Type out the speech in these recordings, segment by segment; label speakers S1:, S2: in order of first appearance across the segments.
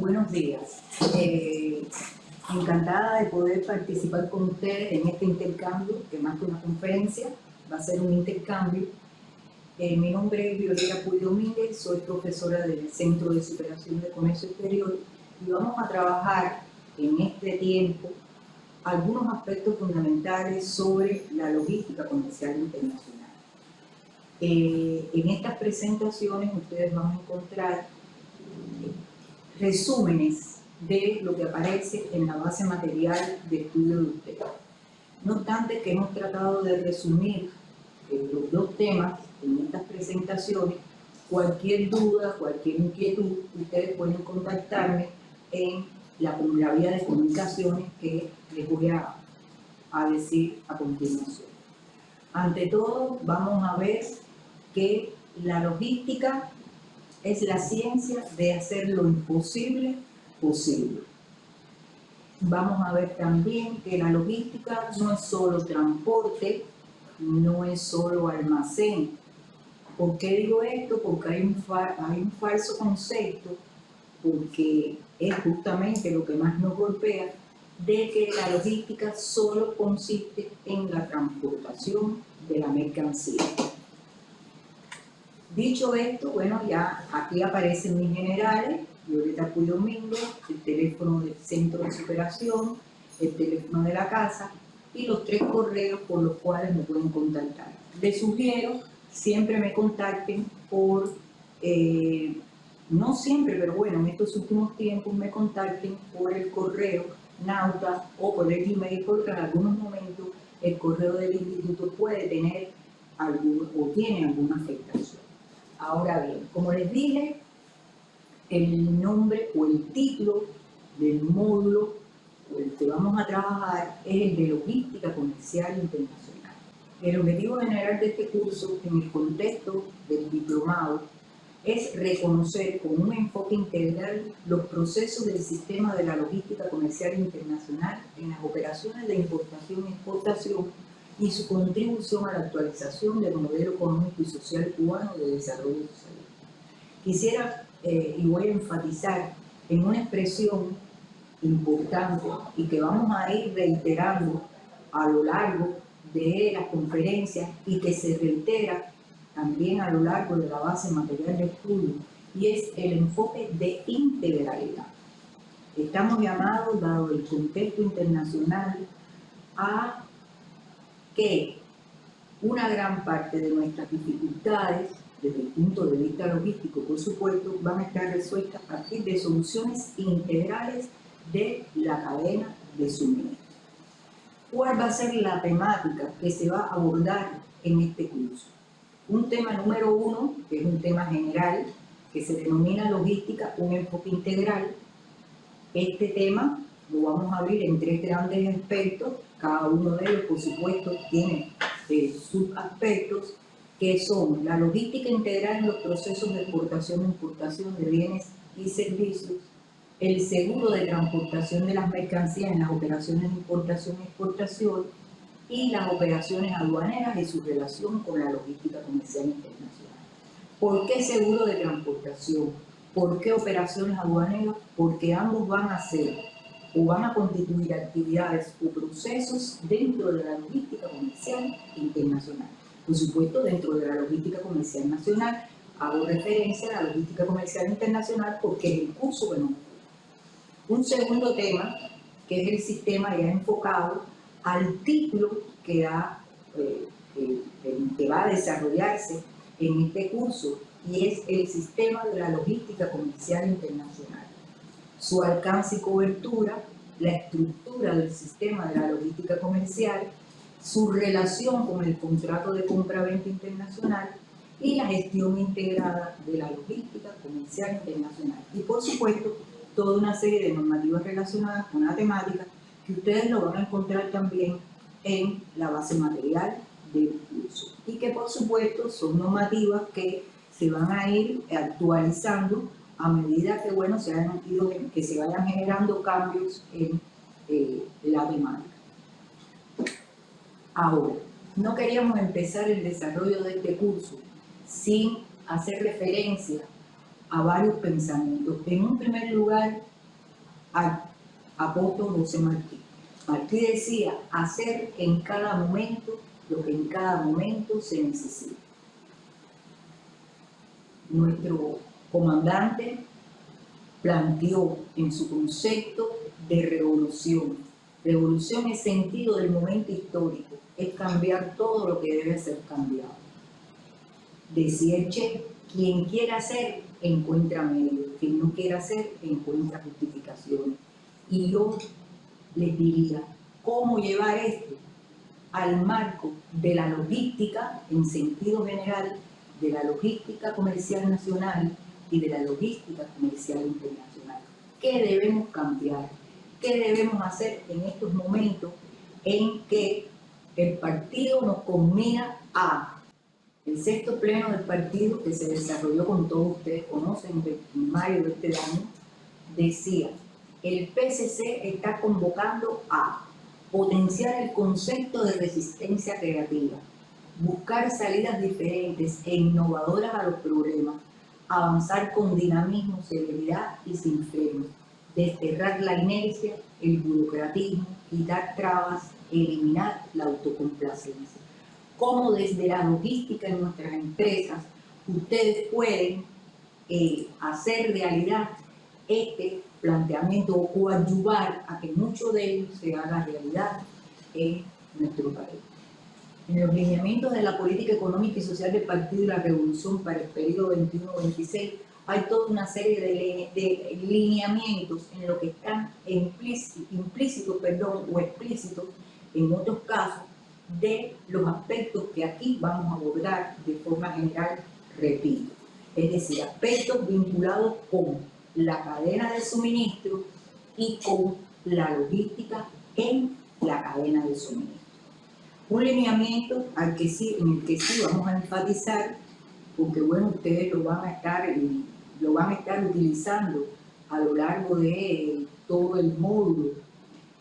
S1: Buenos días. Encantada de poder participar con ustedes en este intercambio, que más que una conferencia, va a ser un intercambio. Mi nombre es Violeta Puy Domínguez, soy profesora del Centro de Superación de Comercio Exterior y vamos a trabajar en este tiempo algunos aspectos fundamentales sobre la logística comercial internacional. En estas presentaciones ustedes van a encontrar resúmenes de lo que aparece en la base material de estudio de ustedes. No obstante que hemos tratado de resumir los dos temas en estas presentaciones, cualquier duda, cualquier inquietud, ustedes pueden contactarme en la vía de comunicaciones que les voy a decir a continuación. Ante todo, vamos a ver que la logística es la ciencia de hacer lo imposible posible. Vamos a ver también que la logística no es solo transporte, no es solo almacén. ¿Por qué digo esto? Porque hay un falso concepto, porque es justamente lo que más nos golpea, de que la logística solo consiste en la transportación de la mercancía. Dicho esto, bueno, ya aquí aparecen mis generales, Violeta Puy Domínguez, el teléfono del Centro de Superación, el teléfono de la casa y los 3 correos por los cuales me pueden contactar. Les sugiero siempre me contacten por, no siempre, pero bueno, en estos últimos tiempos me contacten por el correo Nauta o por el email, porque en algunos momentos el correo del instituto puede tener o tiene alguna afectación. Ahora bien, como les dije, el nombre o el título del módulo o el que vamos a trabajar es el de Logística Comercial Internacional. El objetivo general de este curso, en el contexto del diplomado, es reconocer con un enfoque integral los procesos del sistema de la logística comercial internacional en las operaciones de importación y exportación y su contribución a la actualización del modelo económico y social cubano de desarrollo social. Quisiera, y voy a enfatizar en una expresión importante y que vamos a ir reiterando a lo largo de las conferencias y que se reitera también a lo largo de la base material de estudio, y es el enfoque de integralidad. Estamos llamados, dado el contexto internacional, a que una gran parte de nuestras dificultades, desde el punto de vista logístico, por supuesto, van a estar resueltas a partir de soluciones integrales de la cadena de suministro. ¿Cuál va a ser la temática que se va a abordar en este curso? Un tema número 1, que es un tema general, que se denomina logística, un enfoque integral. Este tema lo vamos a abrir en 3 grandes aspectos, cada uno de ellos, por supuesto, tiene subaspectos, que son la logística integral en los procesos de exportación e importación de bienes y servicios, el seguro de transportación de las mercancías en las operaciones de importación y exportación, y las operaciones aduaneras y su relación con la logística comercial internacional. ¿Por qué seguro de transportación? ¿Por qué operaciones aduaneras? Porque ambos van a ser o van a constituir actividades o procesos dentro de la logística comercial internacional. Por supuesto, dentro de la logística comercial nacional, hago referencia a la logística comercial internacional porque es el curso que nos ocupa. Un segundo tema, que es el sistema ya enfocado al título que va a desarrollarse en este curso, y es el sistema de la logística comercial internacional. Su alcance y cobertura, la estructura del sistema de la logística comercial, su relación con el contrato de compra-venta internacional y la gestión integrada de la logística comercial internacional. Y por supuesto, toda una serie de normativas relacionadas con la temática que ustedes lo van a encontrar también en la base material del curso. Y que por supuesto son normativas que se van a ir actualizando a medida que, bueno, que se vayan generando cambios en la temática. Ahora, no queríamos empezar el desarrollo de este curso sin hacer referencia a varios pensamientos. En un primer lugar, al apóstol José Martí. Martí decía, hacer en cada momento lo que en cada momento se necesita. Nuestro comandante planteó en su concepto de revolución. Revolución es sentido del momento histórico, es cambiar todo lo que debe ser cambiado. Decía el Che, quien quiera hacer, encuentra medios, quien no quiera hacer, encuentra justificaciones. Y yo les diría, ¿cómo llevar esto al marco de la logística en sentido general, de la logística comercial nacional y de la logística comercial internacional? ¿Qué debemos cambiar? ¿Qué debemos hacer en estos momentos en que el partido nos combina a el sexto pleno del partido que se desarrolló, como todos ustedes conocen, en mayo de este año? Decía, el PSC está convocando a potenciar el concepto de resistencia creativa, buscar salidas diferentes e innovadoras a los problemas, avanzar con dinamismo, celeridad y sin frenos, desterrar la inercia, el burocratismo, quitar trabas, eliminar la autocomplacencia. Cómo desde la logística en nuestras empresas ustedes pueden hacer realidad este planteamiento o coadyuvar a que mucho de ello se haga realidad en nuestro país. En los lineamientos de la política económica y social del Partido de la Revolución para el periodo 21-26 hay toda una serie de lineamientos en lo que están implícitos o explícitos en otros casos de los aspectos que aquí vamos a abordar de forma general, repito. Es decir, aspectos vinculados con la cadena de suministro y con la logística en la cadena de suministro. Un lineamiento en el que sí vamos a enfatizar, porque bueno, ustedes lo van a estar utilizando a lo largo de todo el módulo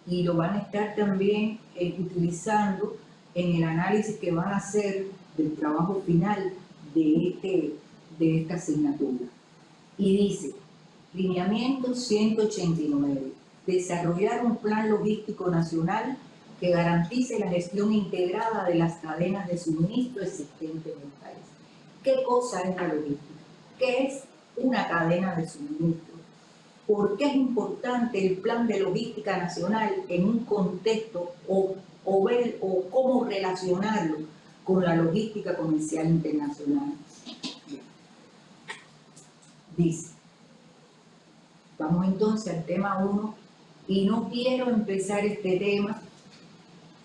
S1: y lo van a estar también utilizando en el análisis que van a hacer del trabajo final de esta asignatura. Y dice, lineamiento 189, desarrollar un plan logístico nacional que garantice la gestión integrada de las cadenas de suministro existentes en el país. ¿Qué cosa es la logística? ¿Qué es una cadena de suministro? ¿Por qué es importante el plan de logística nacional en un contexto o cómo relacionarlo con la logística comercial internacional? Dice, vamos entonces al tema 1, y no quiero empezar este tema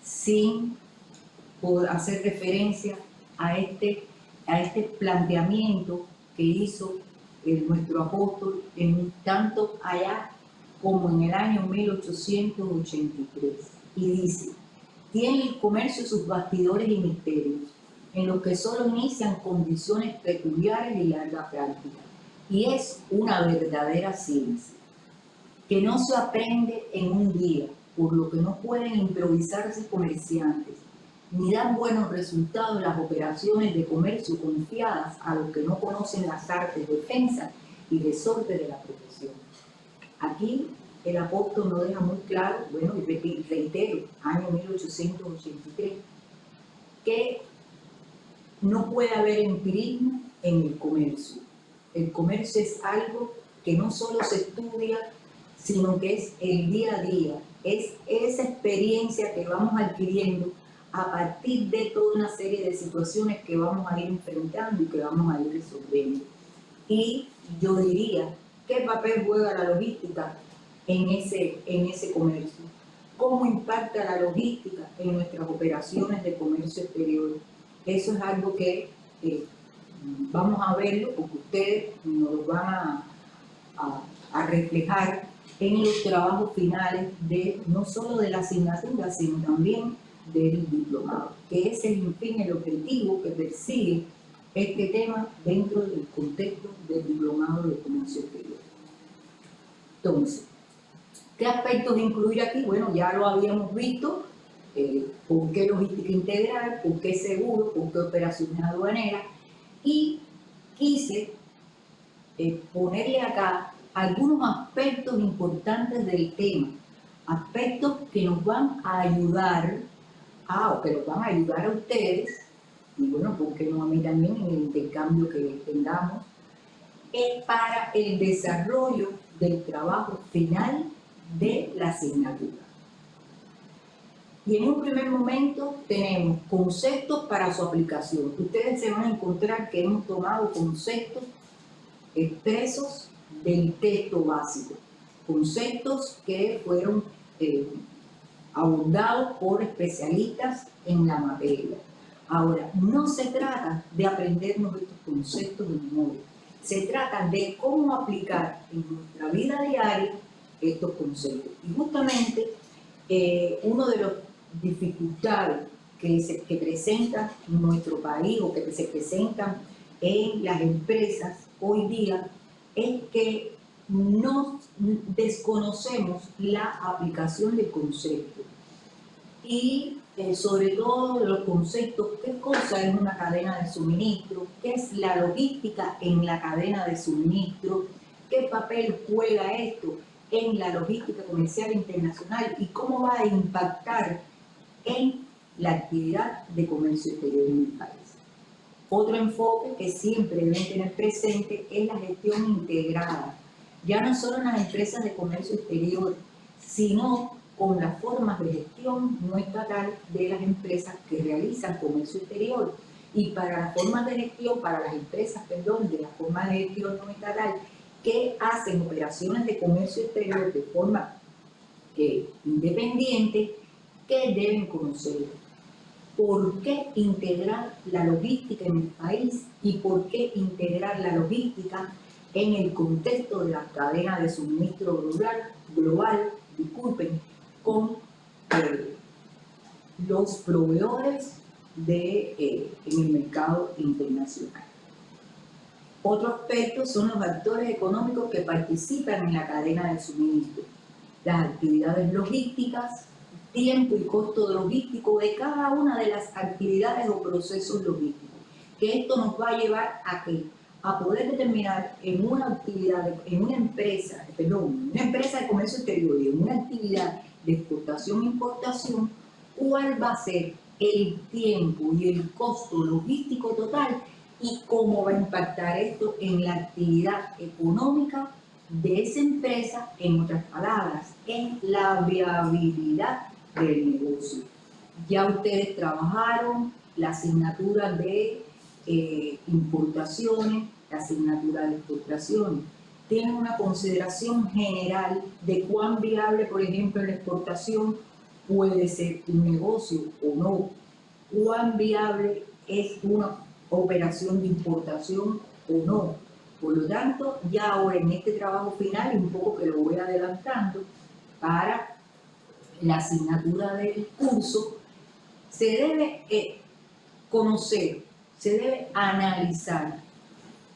S1: sin hacer referencia a este planteamiento que hizo nuestro apóstol tanto allá como en el año 1883. Y dice, tiene el comercio sus bastidores y misterios, en los que solo inician condiciones peculiares y larga práctica. Y es una verdadera ciencia, que no se aprende en un día, por lo que no pueden improvisarse comerciantes, ni dan buenos resultados las operaciones de comercio confiadas a los que no conocen las artes de defensa y resorte de la profesión. Aquí el apóstol nos deja muy claro, bueno, y reitero, año 1883, que no puede haber empirismo en el comercio. El comercio es algo que no solo se estudia, sino que es el día a día, es esa experiencia que vamos adquiriendo a partir de toda una serie de situaciones que vamos a ir enfrentando y que vamos a ir resolviendo. Y yo diría, ¿qué papel juega la logística en ese comercio? ¿Cómo impacta la logística en nuestras operaciones de comercio exterior? Eso es algo que vamos a verlo porque ustedes nos lo van a reflejar en los trabajos finales no solo de la asignatura, sino también del diplomado, que es el fin, el objetivo que persigue este tema dentro del contexto del diplomado de comercio exterior. Entonces, ¿qué aspectos incluir aquí? Bueno, ya lo habíamos visto, por qué logística integral, por qué seguro, por qué operaciones aduaneras, y quise ponerle acá algunos aspectos importantes del tema, aspectos que nos van a ayudar o que nos van a ayudar a ustedes, y bueno, ¿por qué no a mí también en el intercambio que tengamos? Es para el desarrollo del trabajo final de la asignatura. Y en un primer momento tenemos conceptos para su aplicación. Ustedes se van a encontrar que hemos tomado conceptos expresos del texto básico, conceptos que fueron abordados por especialistas en la materia. Ahora, no se trata de aprendernos estos conceptos de memoria, se trata de cómo aplicar en nuestra vida diaria estos conceptos. Y justamente uno de las dificultades que presenta nuestro país o que se presentan en las empresas hoy día es que no desconocemos la aplicación del concepto y sobre todo los conceptos, qué cosa es una cadena de suministro, qué es la logística en la cadena de suministro, qué papel juega esto en la logística comercial internacional y cómo va a impactar en la actividad de comercio exterior en el país. Otro enfoque que siempre deben tener presente es la gestión integrada, ya no solo en las empresas de comercio exterior, sino con las formas de gestión no estatal de las empresas que realizan comercio exterior. Y para las formas de gestión, para las empresas, perdón, de la forma de gestión no estatal que hacen operaciones de comercio exterior de forma independiente, ¿qué deben conocer? ¿Por qué integrar la logística en el país y por qué integrar la logística en el contexto de la cadena de suministro global, con los proveedores en el mercado internacional? Otro aspecto son los actores económicos que participan en la cadena de suministro, las actividades logísticas, tiempo y costo logístico de cada una de las actividades o procesos logísticos, que esto nos va a llevar a poder determinar en una actividad, en una empresa de comercio exterior y en una actividad de exportación e importación, cuál va a ser el tiempo y el costo logístico total y cómo va a impactar esto en la actividad económica de esa empresa, en otras palabras, en la viabilidad del negocio. Ya ustedes trabajaron la asignatura de importaciones, la asignatura de exportaciones. Tienen una consideración general de cuán viable, por ejemplo, la exportación puede ser un negocio o no, cuán viable es una operación de importación o no. Por lo tanto, ya ahora en este trabajo final, un poco que lo voy adelantando, para la asignatura del curso, se debe conocer, se debe analizar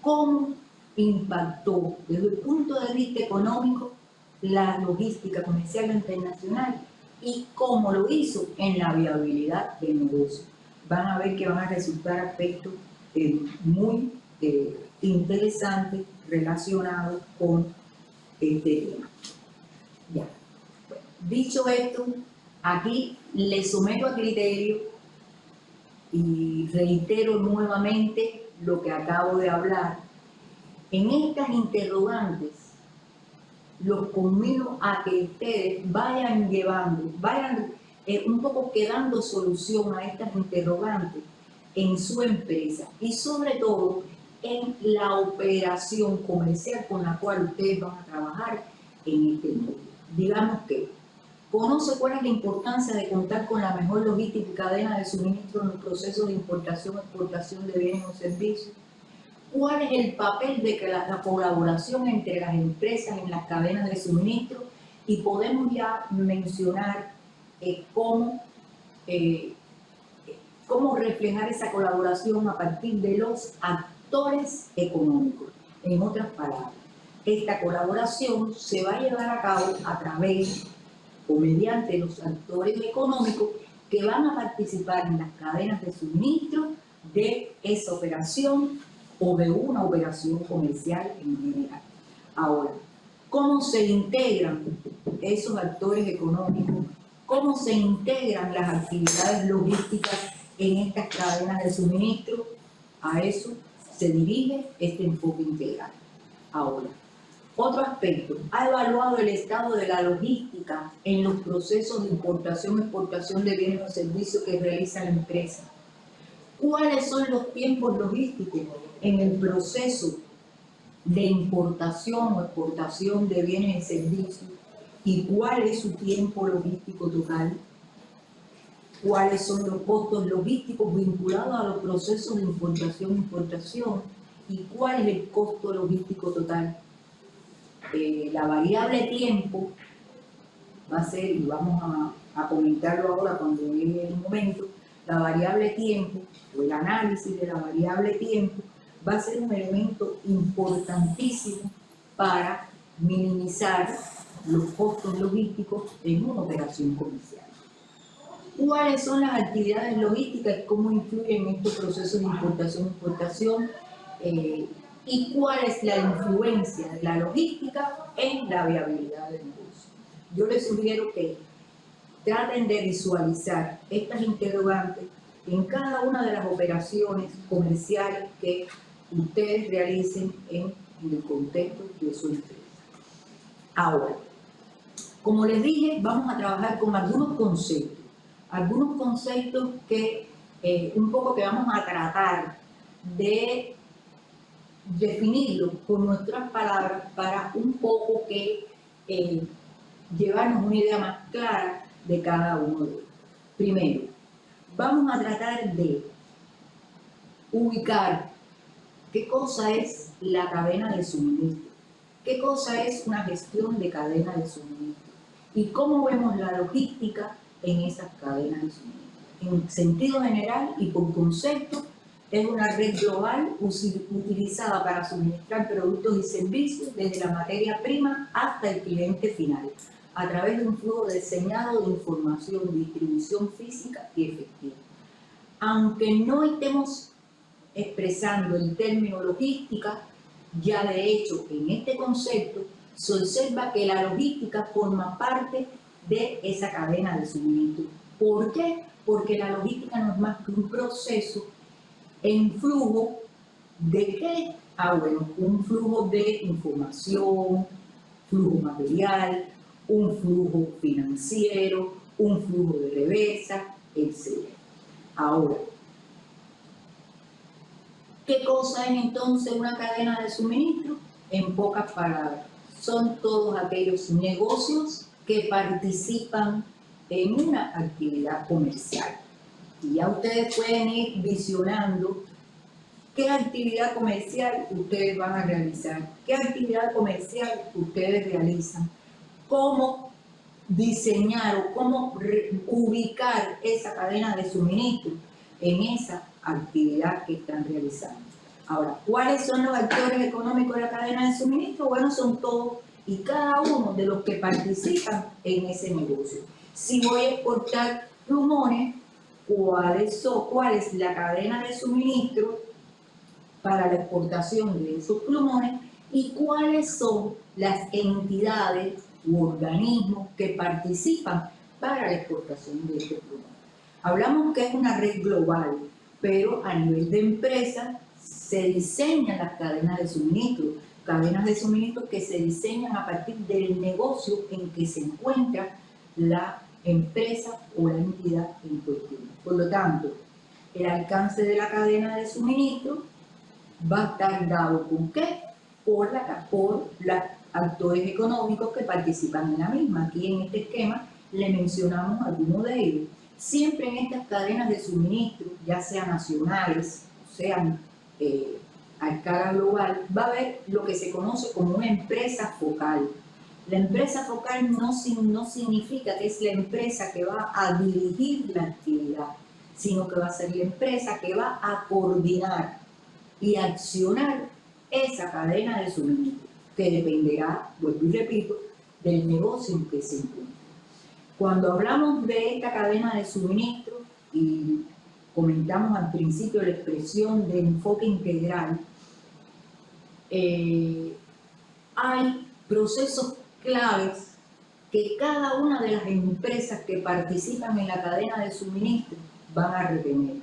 S1: cómo impactó desde el punto de vista económico la logística comercial internacional y cómo lo hizo en la viabilidad del negocio. Van a ver que van a resultar aspectos muy interesantes relacionados con este tema. Ya. Bueno, dicho esto, aquí les someto a criterio y reitero nuevamente lo que acabo de hablar. En estas interrogantes, los convido a que ustedes vayan un poco quedando solución a estas interrogantes en su empresa y sobre todo en la operación comercial con la cual ustedes van a trabajar en este mundo. Digamos que conoce cuál es la importancia de contar con la mejor logística y cadena de suministro en los procesos de importación y exportación de bienes o servicios. ¿Cuál es el papel de la colaboración entre las empresas en las cadenas de suministro? Y podemos ya mencionar cómo reflejar esa colaboración a partir de los actores económicos. En otras palabras, esta colaboración se va a llevar a cabo a través o mediante los actores económicos que van a participar en las cadenas de suministro de esa operación o de una operación comercial en general. Ahora, cómo se integran esos actores económicos, cómo se integran las actividades logísticas en estas cadenas de suministro. A eso se dirige este enfoque integral. Ahora, otro aspecto, ha evaluado el estado de la logística en los procesos de importación y exportación de bienes o servicios que realiza la empresa. ¿Cuáles son los tiempos logísticos en el proceso de importación o exportación de bienes y servicios? ¿Y cuál es su tiempo logístico total? ¿Cuáles son los costos logísticos vinculados a los procesos de importación e exportación? ¿Y cuál es el costo logístico total? La variable tiempo va a ser, y vamos a comentarlo ahora cuando llegue el momento, la variable tiempo o el análisis de la variable tiempo va a ser un elemento importantísimo para minimizar los costos logísticos en una operación comercial. ¿Cuáles son las actividades logísticas y cómo influyen en estos procesos de importación y exportación? ¿Y cuál es la influencia de la logística en la viabilidad del negocio? Yo les sugiero que traten de visualizar estas interrogantes en cada una de las operaciones comerciales que ustedes realicen en el contexto de su empresa. Ahora, como les dije, vamos a trabajar con algunos conceptos que un poco que vamos a tratar de definirlos con nuestras palabras para un poco que llevarnos una idea más clara de cada uno de ellos. Primero, vamos a tratar de ubicar qué cosa es la cadena de suministro, qué cosa es una gestión de cadena de suministro y cómo vemos la logística en esas cadenas de suministro. En sentido general y por concepto, es una red global utilizada para suministrar productos y servicios desde la materia prima hasta el cliente final, a través de un flujo diseñado de información, distribución física y efectiva. Aunque no estemos expresando el término logística, ya de hecho en este concepto se observa que la logística forma parte de esa cadena de suministro. ¿Por qué? Porque la logística no es más que un proceso en flujo de ¿qué? Bueno, un flujo de información, flujo material, un flujo financiero, un flujo de reversa, etc. Ahora, ¿qué cosa es entonces una cadena de suministro? En pocas palabras, son todos aquellos negocios que participan en una actividad comercial. Y ya ustedes pueden ir visionando qué actividad comercial ustedes van a realizar, qué actividad comercial ustedes realizan, cómo diseñar o cómo ubicar esa cadena de suministro en esa actividad que están realizando. Ahora, ¿cuáles son los actores económicos de la cadena de suministro? Bueno, son todos y cada uno de los que participan en ese negocio. Si voy a exportar plumones, ¿cuál es la cadena de suministro para la exportación de esos plumones y cuáles son las entidades u organismos que participan para la exportación de estos plumones? Hablamos que es una red global, pero a nivel de empresa se diseñan las cadenas de suministro que se diseñan a partir del negocio en que se encuentra la empresa o la entidad en cuestión. Por lo tanto, el alcance de la cadena de suministro va a estar dado ¿con qué? Por los actores económicos que participan en la misma. Aquí en este esquema le mencionamos algunos de ellos. Siempre en estas cadenas de suministro, ya sean nacionales o sean a escala global, va a haber lo que se conoce como una empresa focal. La empresa focal no significa que es la empresa que va a dirigir la actividad, sino que va a ser la empresa que va a coordinar y accionar esa cadena de suministro, que dependerá, vuelvo y repito, del negocio en que se encuentre. Cuando hablamos de esta cadena de suministro y comentamos al principio la expresión de enfoque integral, hay procesos claves que cada una de las empresas que participan en la cadena de suministro van a retener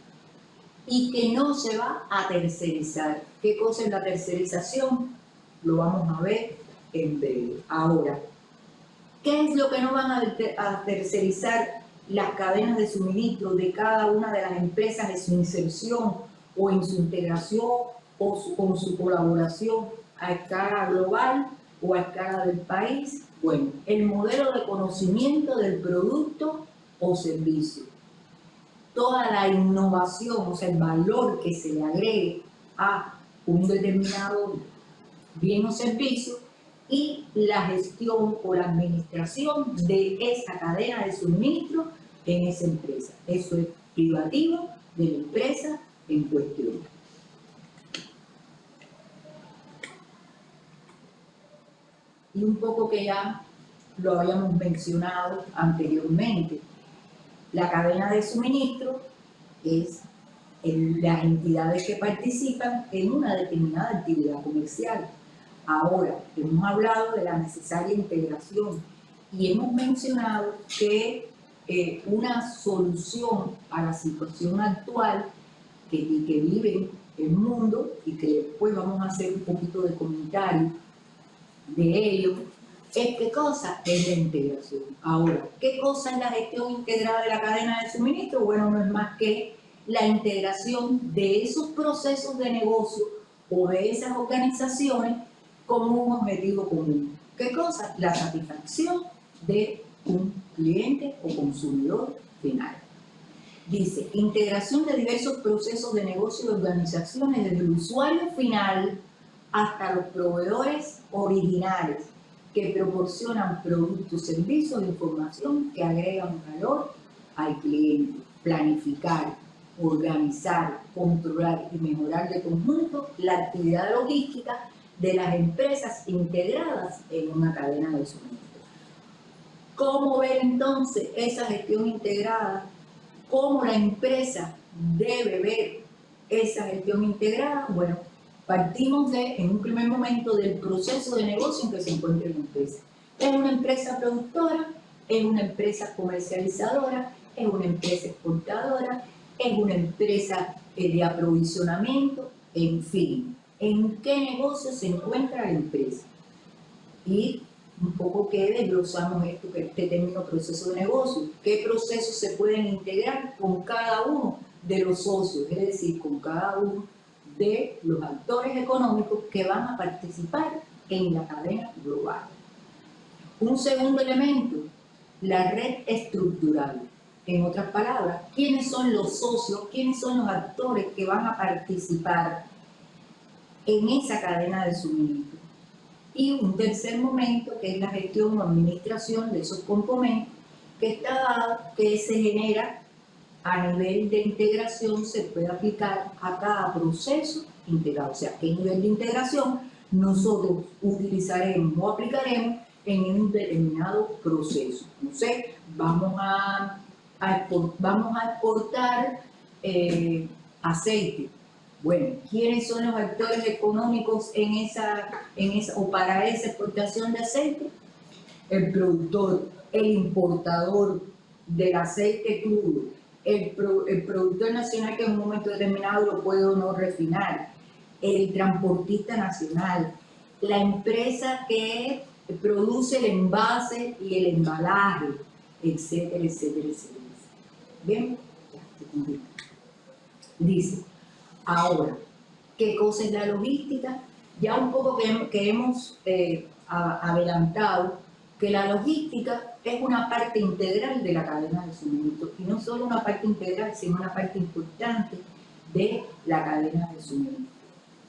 S1: y que no se va a tercerizar. ¿Qué cosa es la tercerización? Lo vamos a ver en breve. Ahora, ¿qué es lo que no van a tercerizar las cadenas de suministro de cada una de las empresas en su inserción o en su integración o con su colaboración a escala global o a escala del país? Bueno, el modelo de conocimiento del producto o servicio. Toda la innovación, o sea, el valor que se le agregue a un determinado bien o servicio y la gestión o la administración de esa cadena de suministro en esa empresa. Eso es privativo de la empresa en cuestión. Y un poco que ya lo habíamos mencionado anteriormente, la cadena de suministro es las entidades que participan en una determinada actividad comercial. Ahora, hemos hablado de la necesaria integración y hemos mencionado que una solución a la situación actual que vive el mundo y que después vamos a hacer un poquito de comentario de ello, es qué cosa es la integración. Ahora, ¿qué cosa es la gestión integrada de la cadena de suministro? Bueno, no es más que la integración de esos procesos de negocio o de esas organizaciones con un objetivo común. ¿Qué cosa? La satisfacción de un cliente o consumidor final. Dice, integración de diversos procesos de negocio y organizaciones desde el usuario final hasta los proveedores originales que proporcionan productos, servicios e información que agregan valor al cliente. Planificar, organizar, controlar y mejorar de conjunto la actividad logística de las empresas integradas en una cadena de suministro. ¿Cómo ver entonces esa gestión integrada? ¿Cómo la empresa debe ver esa gestión integrada? Bueno, partimos en un primer momento del proceso de negocio en que se encuentra la empresa. ¿Es una empresa productora? ¿Es una empresa comercializadora? ¿Es una empresa exportadora? ¿Es una empresa de aprovisionamiento? En fin, ¿en qué negocio se encuentra la empresa? Y un poco que desglosamos este término proceso de negocio. ¿Qué procesos se pueden integrar con cada uno de los socios? Es decir, con cada uno de los actores económicos que van a participar en la cadena global. Un segundo elemento, la red estructural. En otras palabras, ¿quiénes son los socios? ¿Quiénes son los actores que van a participar en esa cadena de suministro? Y un tercer momento, que es la gestión o administración de esos componentes, que está dado que se genera a nivel de integración, se puede aplicar a cada proceso integrado. O sea, qué nivel de integración nosotros utilizaremos o aplicaremos en un determinado proceso. No sé, vamos a exportar aceite. Bueno, ¿quiénes son los actores económicos en esa o para esa exportación de aceite? El productor, el importador del aceite crudo, el productor nacional que en un momento determinado lo puede o no refinar, el transportista nacional, la empresa que produce el envase y el embalaje, etcétera, etcétera, etcétera. ¿Bien? Dice, ahora, ¿qué cosa es la logística? Ya un poco que hemos adelantado que la logística es una parte integral de la cadena de suministro, y no solo una parte integral, sino una parte importante de la cadena de suministro.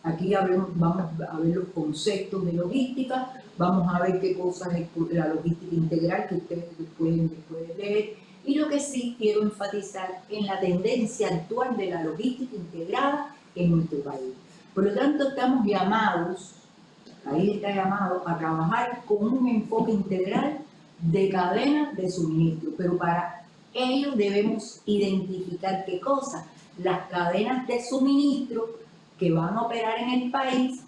S1: Aquí vamos a ver los conceptos de logística, vamos a ver qué cosa es la logística integral que ustedes pueden después leer, y lo que sí quiero enfatizar en la tendencia actual de la logística integrada en nuestro país. Por lo tanto, estamos llamados, ahí está llamado, a trabajar con un enfoque integral de cadena de suministro, pero para ello debemos identificar qué cosa, las cadenas de suministro que van a operar en el país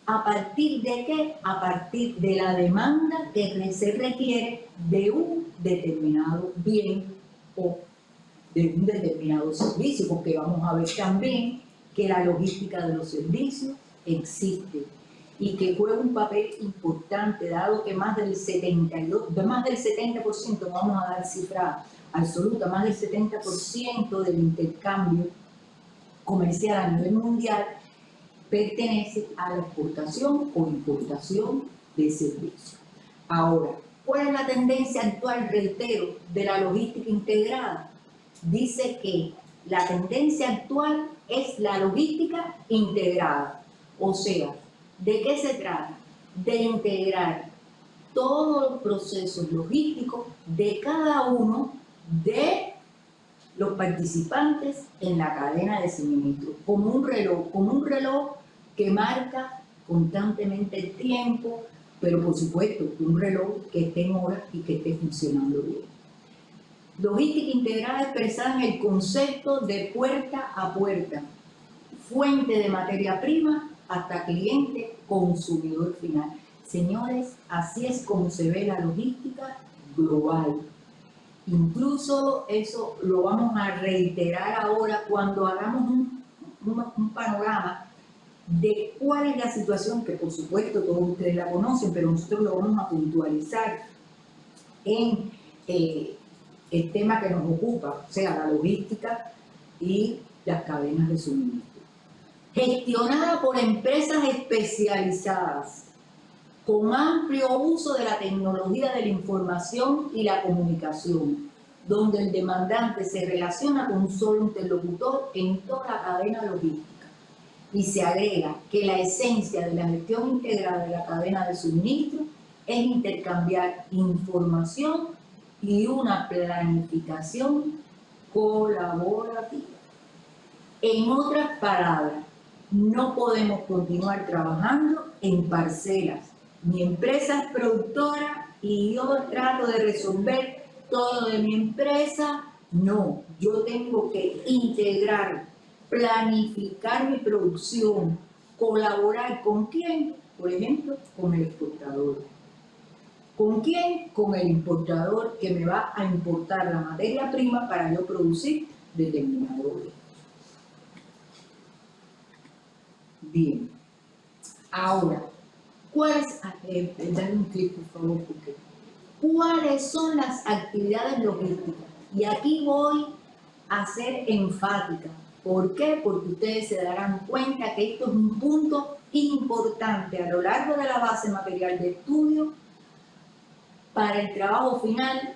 S1: ¿A partir de qué? A partir de la demanda que se requiere de un determinado bien o de un determinado servicio, porque vamos a ver también que la logística de los servicios existe y que juega un papel importante, dado que más del 70%, vamos a dar cifra absoluta, más del 70% del intercambio comercial a nivel mundial pertenece a la exportación o importación de servicios. Ahora, ¿cuál es la tendencia actual, reitero, de la logística integrada? Dice que la tendencia actual es la logística integrada. O sea, ¿de qué se trata? De integrar todos los procesos logísticos de cada uno de los participantes en la cadena de suministro, como un reloj que marca constantemente el tiempo, pero por supuesto un reloj que esté en horas y que esté funcionando bien. Logística integrada expresada en el concepto de puerta a puerta, fuente de materia prima hasta cliente consumidor final. Señores, así es como se ve la logística global. Incluso eso lo vamos a reiterar ahora cuando hagamos un panorama de cuál es la situación, que por supuesto todos ustedes la conocen, pero nosotros lo vamos a puntualizar en el tema que nos ocupa, o sea, la logística y las cadenas de suministro. Gestionada por empresas especializadas, con amplio uso de la tecnología de la información y la comunicación, donde el demandante se relaciona con un solo interlocutor en toda la cadena logística. Y se agrega que la esencia de la gestión integrada de la cadena de suministro es intercambiar información y una planificación colaborativa. En otras palabras, no podemos continuar trabajando en parcelas. Mi empresa es productora y yo trato de resolver todo de mi empresa. No, yo tengo que integrar, planificar mi producción, colaborar con quién, por ejemplo, con el exportador. ¿Con quién? Con el importador que me va a importar la materia prima para yo producir determinado bien. Bien. Ahora, dale un clic por favor, porque ¿cuáles son las actividades logísticas? Y aquí voy a ser enfática. ¿Por qué? Porque ustedes se darán cuenta que esto es un punto importante a lo largo de la base material de estudio para el trabajo final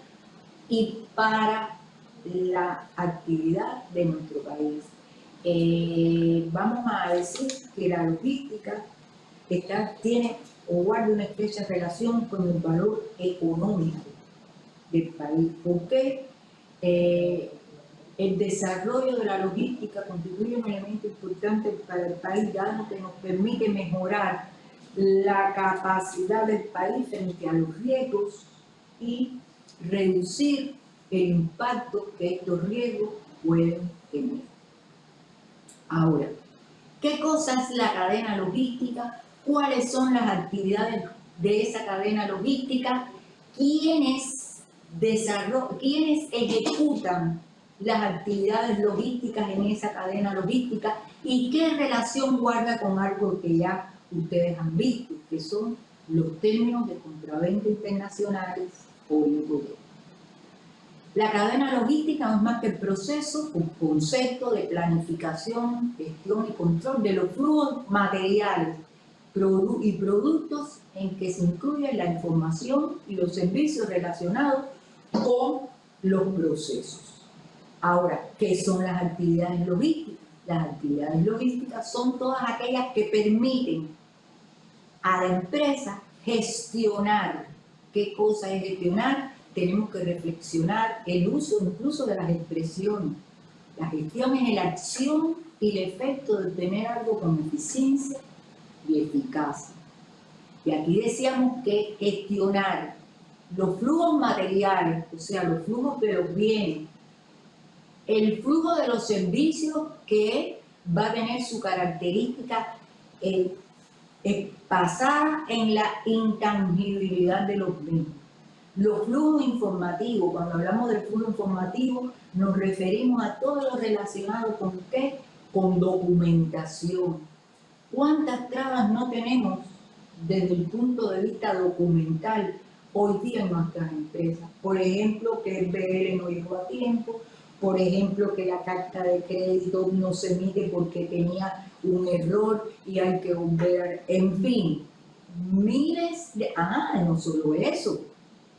S1: y para la actividad de nuestro país. Vamos a decir que la logística tiene o guarda una estrecha relación con el valor económico del país. ¿Por qué? El desarrollo de la logística constituye un elemento importante para el país, dado que nos permite mejorar la capacidad del país frente a los riesgos y reducir el impacto que estos riesgos pueden tener. Ahora, ¿qué cosa es la cadena logística? ¿Cuáles son las actividades de esa cadena logística? ¿Quiénes ejecutan las actividades logísticas en esa cadena logística? ¿Y qué relación guarda con algo que ya ustedes han visto, que son los términos de compraventa internacionales o IPD? La cadena logística no es más que el proceso, un concepto de planificación, gestión y control de los flujos materiales y productos en que se incluye la información y los servicios relacionados con los procesos. Ahora, ¿qué son las actividades logísticas? Las actividades logísticas son todas aquellas que permiten a la empresa gestionar. ¿Qué cosa es gestionar? Tenemos que reflexionar el uso incluso de las expresiones. La gestión es la acción y el efecto de obtener algo con eficiencia y eficacia. Y aquí decíamos que gestionar los flujos materiales, o sea, los flujos de los bienes, el flujo de los servicios que va a tener su característica basada en la intangibilidad de los mismos. Los flujos informativos, cuando hablamos del flujo informativo, nos referimos a todo lo relacionado con ¿qué? Con documentación. ¿Cuántas trabas no tenemos desde el punto de vista documental hoy día en nuestras empresas? Por ejemplo, que el BL no llegó a tiempo, por ejemplo, que la carta de crédito no se emite porque tenía un error y hay que volver, en fin, miles de... no solo eso,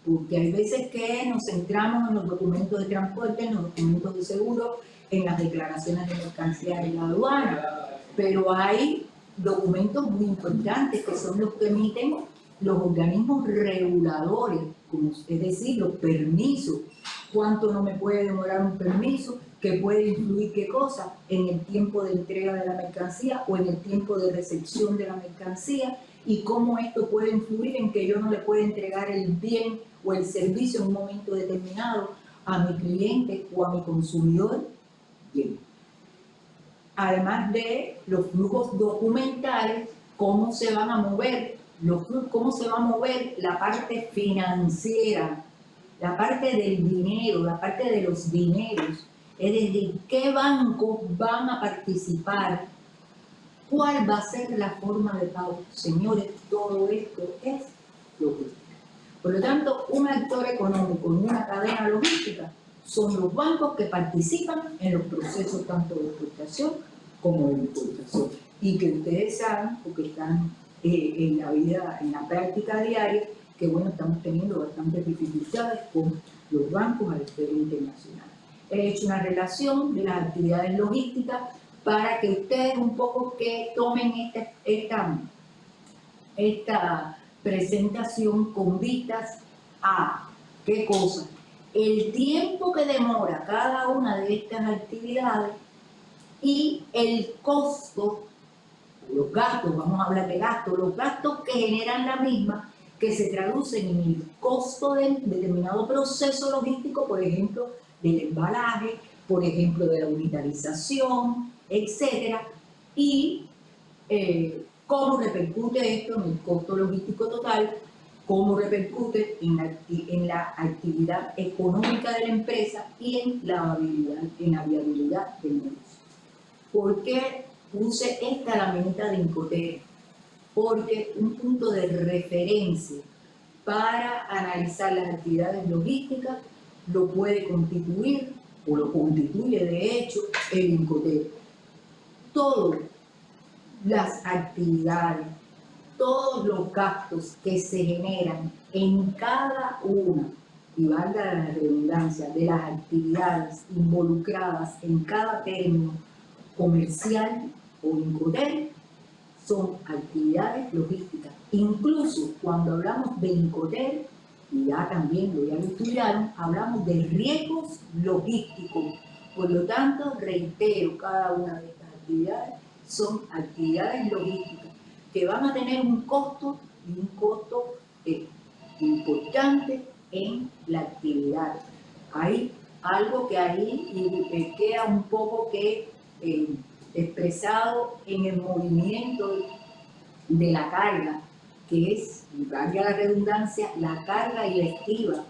S1: porque hay veces que nos centramos en los documentos de transporte, en los documentos de seguro, en las declaraciones de mercancía de la aduana, pero hay documentos muy importantes que son los que emiten los organismos reguladores, como es decir, los permisos. ¿Cuánto no me puede demorar un permiso? ¿Qué puede influir qué cosa en el tiempo de entrega de la mercancía o en el tiempo de recepción de la mercancía? Y cómo esto puede influir en que yo no le pueda entregar el bien o el servicio en un momento determinado a mi cliente o a mi consumidor. Bien. Además de los flujos documentales, cómo se van a mover, cómo se va a mover la parte financiera, la parte del dinero, la parte de los dineros, es decir, qué bancos van a participar, cuál va a ser la forma de pago. Señores, todo esto es logística. Por lo tanto, un actor económico en una cadena logística son los bancos que participan en los procesos tanto de exportación como de importación. Y que ustedes saben, porque están en la vida, en la práctica diaria, que bueno, estamos teniendo bastantes dificultades con los bancos a la esfera internacional. He hecho una relación de las actividades logísticas para que ustedes un poco que tomen esta presentación con vistas a ¿qué cosa? El tiempo que demora cada una de estas actividades y el costo, los gastos, vamos a hablar de gastos, los gastos que generan la misma, que se traducen en el costo de determinado proceso logístico, por ejemplo, del embalaje, por ejemplo, de la unitarización, etcétera, y cómo repercute esto en el costo logístico total, cómo repercute en la actividad económica de la empresa y en la viabilidad del negocio. ¿Por qué puse esta laminita de Incoterm? Porque un punto de referencia para analizar las actividades logísticas lo puede constituir, o lo constituye de hecho, el Incoterm. Todas las actividades, todos los gastos que se generan en cada una, y valga la redundancia, de las actividades involucradas en cada término comercial o Incoterm, son actividades logísticas. Incluso cuando hablamos de Incoterm, y ya también lo estudiaron, hablamos de riesgos logísticos. Por lo tanto, reitero, cada una de estas actividades son actividades logísticas que van a tener un costo y un costo importante en la actividad. Hay algo que ahí queda un poco que expresado en el movimiento de la carga, que es, valga la redundancia, la carga y la estiva.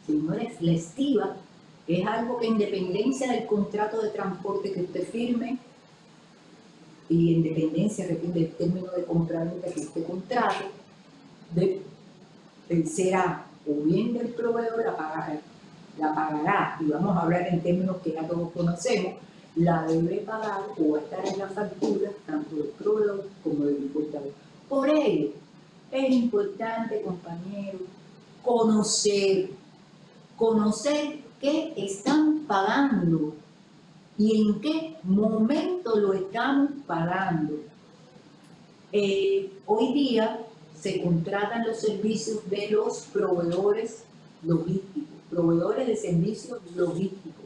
S1: Señores, la estiva es algo que en dependencia del contrato de transporte que usted firme y en dependencia del término de compraventa que usted contrate, será o bien del proveedor la pagará, y vamos a hablar en términos que ya todos conocemos, la debe pagar o va a estar en la factura tanto del proveedor como del importador. Por ello, es importante, compañeros, conocer qué están pagando y en qué momento lo estamos pagando. Hoy día se contratan los servicios de los proveedores logísticos, proveedores de servicios logísticos,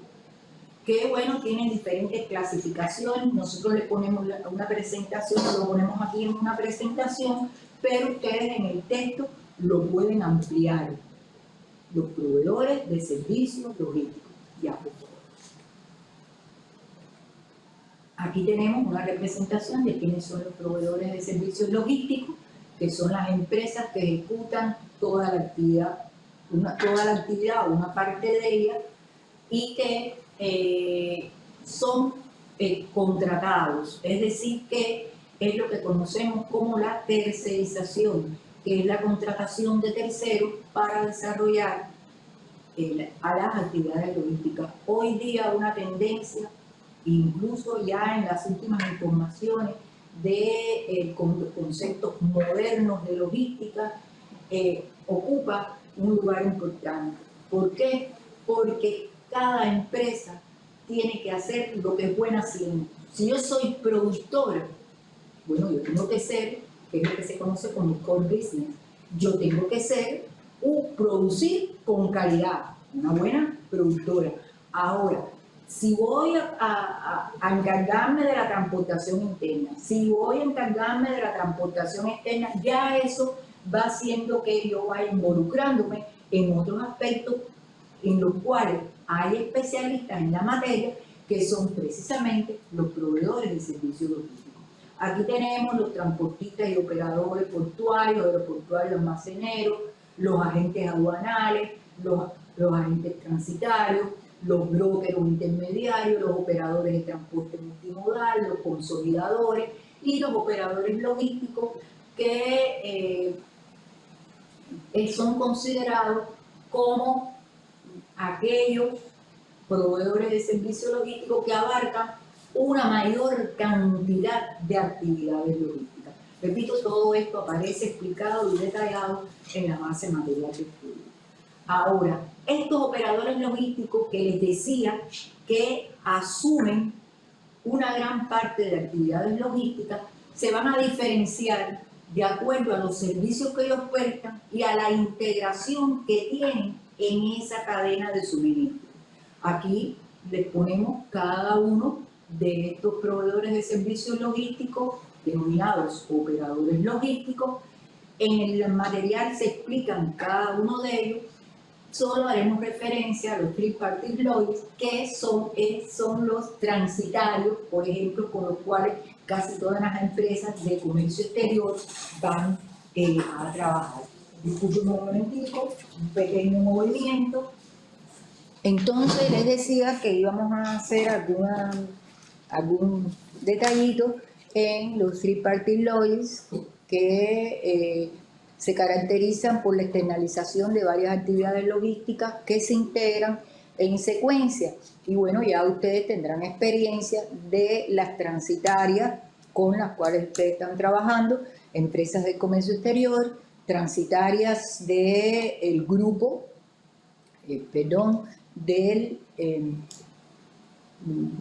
S1: que bueno, tienen diferentes clasificaciones. Nosotros le ponemos una presentación, lo ponemos aquí en una presentación, pero ustedes en el texto lo pueden ampliar. Los proveedores de servicios logísticos. Ya, por favor. Aquí tenemos una representación de quiénes son los proveedores de servicios logísticos, que son las empresas que ejecutan toda la actividad, o una parte de ella, y que son contratados, es decir, que es lo que conocemos como la tercerización, que es la contratación de terceros para desarrollar a las actividades logísticas. Hoy día una tendencia, incluso ya en las últimas informaciones de conceptos modernos de logística, ocupa un lugar importante. ¿Por qué? Porque cada empresa tiene que hacer lo que es buena haciendo. Si yo soy productora, bueno, yo tengo que ser, que es lo que se conoce como core business, yo tengo que ser producir con calidad, una buena productora. Ahora, si voy a encargarme de la transportación interna, si voy a encargarme de la transportación externa, ya eso va haciendo que yo vaya involucrándome en otros aspectos en los cuales hay especialistas en la materia que son precisamente los proveedores de servicios logísticos. Aquí tenemos los transportistas y operadores portuarios, aeroportuarios, almaceneros, los agentes aduanales, los agentes transitarios, los brokers o intermediarios, los operadores de transporte multimodal, los consolidadores y los operadores logísticos que son considerados como aquellos proveedores de servicios logísticos que abarcan una mayor cantidad de actividades logísticas. Repito, todo esto aparece explicado y detallado en la base material de estudio. Ahora, estos operadores logísticos que les decía que asumen una gran parte de actividades logísticas, se van a diferenciar de acuerdo a los servicios que ellos prestan y a la integración que tienen en esa cadena de suministro. Aquí les ponemos cada uno de estos proveedores de servicios logísticos, denominados operadores logísticos. En el material se explican cada uno de ellos. Solo haremos referencia a los tripartite employees, que son los transitarios, por ejemplo, con los cuales casi todas las empresas de comercio exterior van a trabajar. Disculpen un momentico, un pequeño movimiento. Entonces les decía que íbamos a hacer algún detallito en los tripartite employees que se caracterizan por la externalización de varias actividades logísticas que se integran en secuencia. Y bueno, ya ustedes tendrán experiencia de las transitarias con las cuales ustedes están trabajando, empresas de comercio exterior, transitarias del grupo,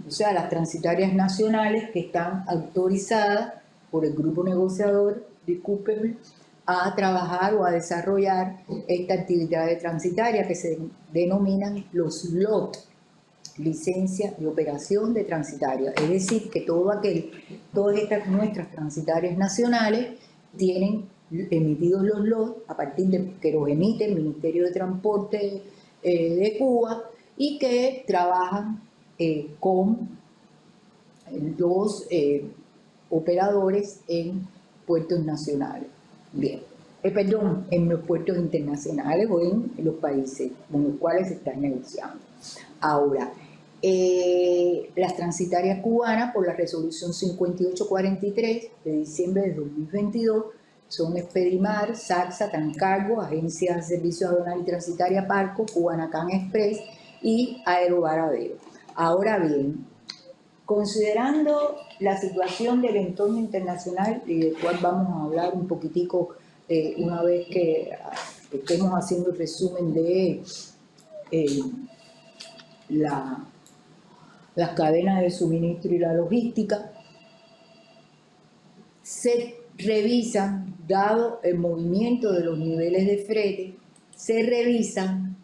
S1: o sea, las transitarias nacionales que están autorizadas por el grupo negociador, discúlpenme, a trabajar o a desarrollar esta actividad transitaria que se denominan los LOT, licencia de operación de transitaria. Es decir, que todas estas nuestras transitarias nacionales tienen emitidos los LOT a partir de que los emite el Ministerio de Transporte de Cuba y que trabajan con los operadores en puertos nacionales. Bien, en los puertos internacionales o en los países con los cuales se están negociando. Ahora, las transitarias cubanas, por la resolución 5843 de diciembre de 2022, son Expedimar, Saxa, Trancargo, Agencia de Servicios Aduanal y Transitaria Parco, Cubanacan Express y Aerovaradero. Ahora bien, considerando la situación del entorno internacional, y del cual vamos a hablar un poquitico una vez que estemos haciendo el resumen de las cadenas de suministro y la logística, se revisan, dado el movimiento de los niveles de flete, se revisan,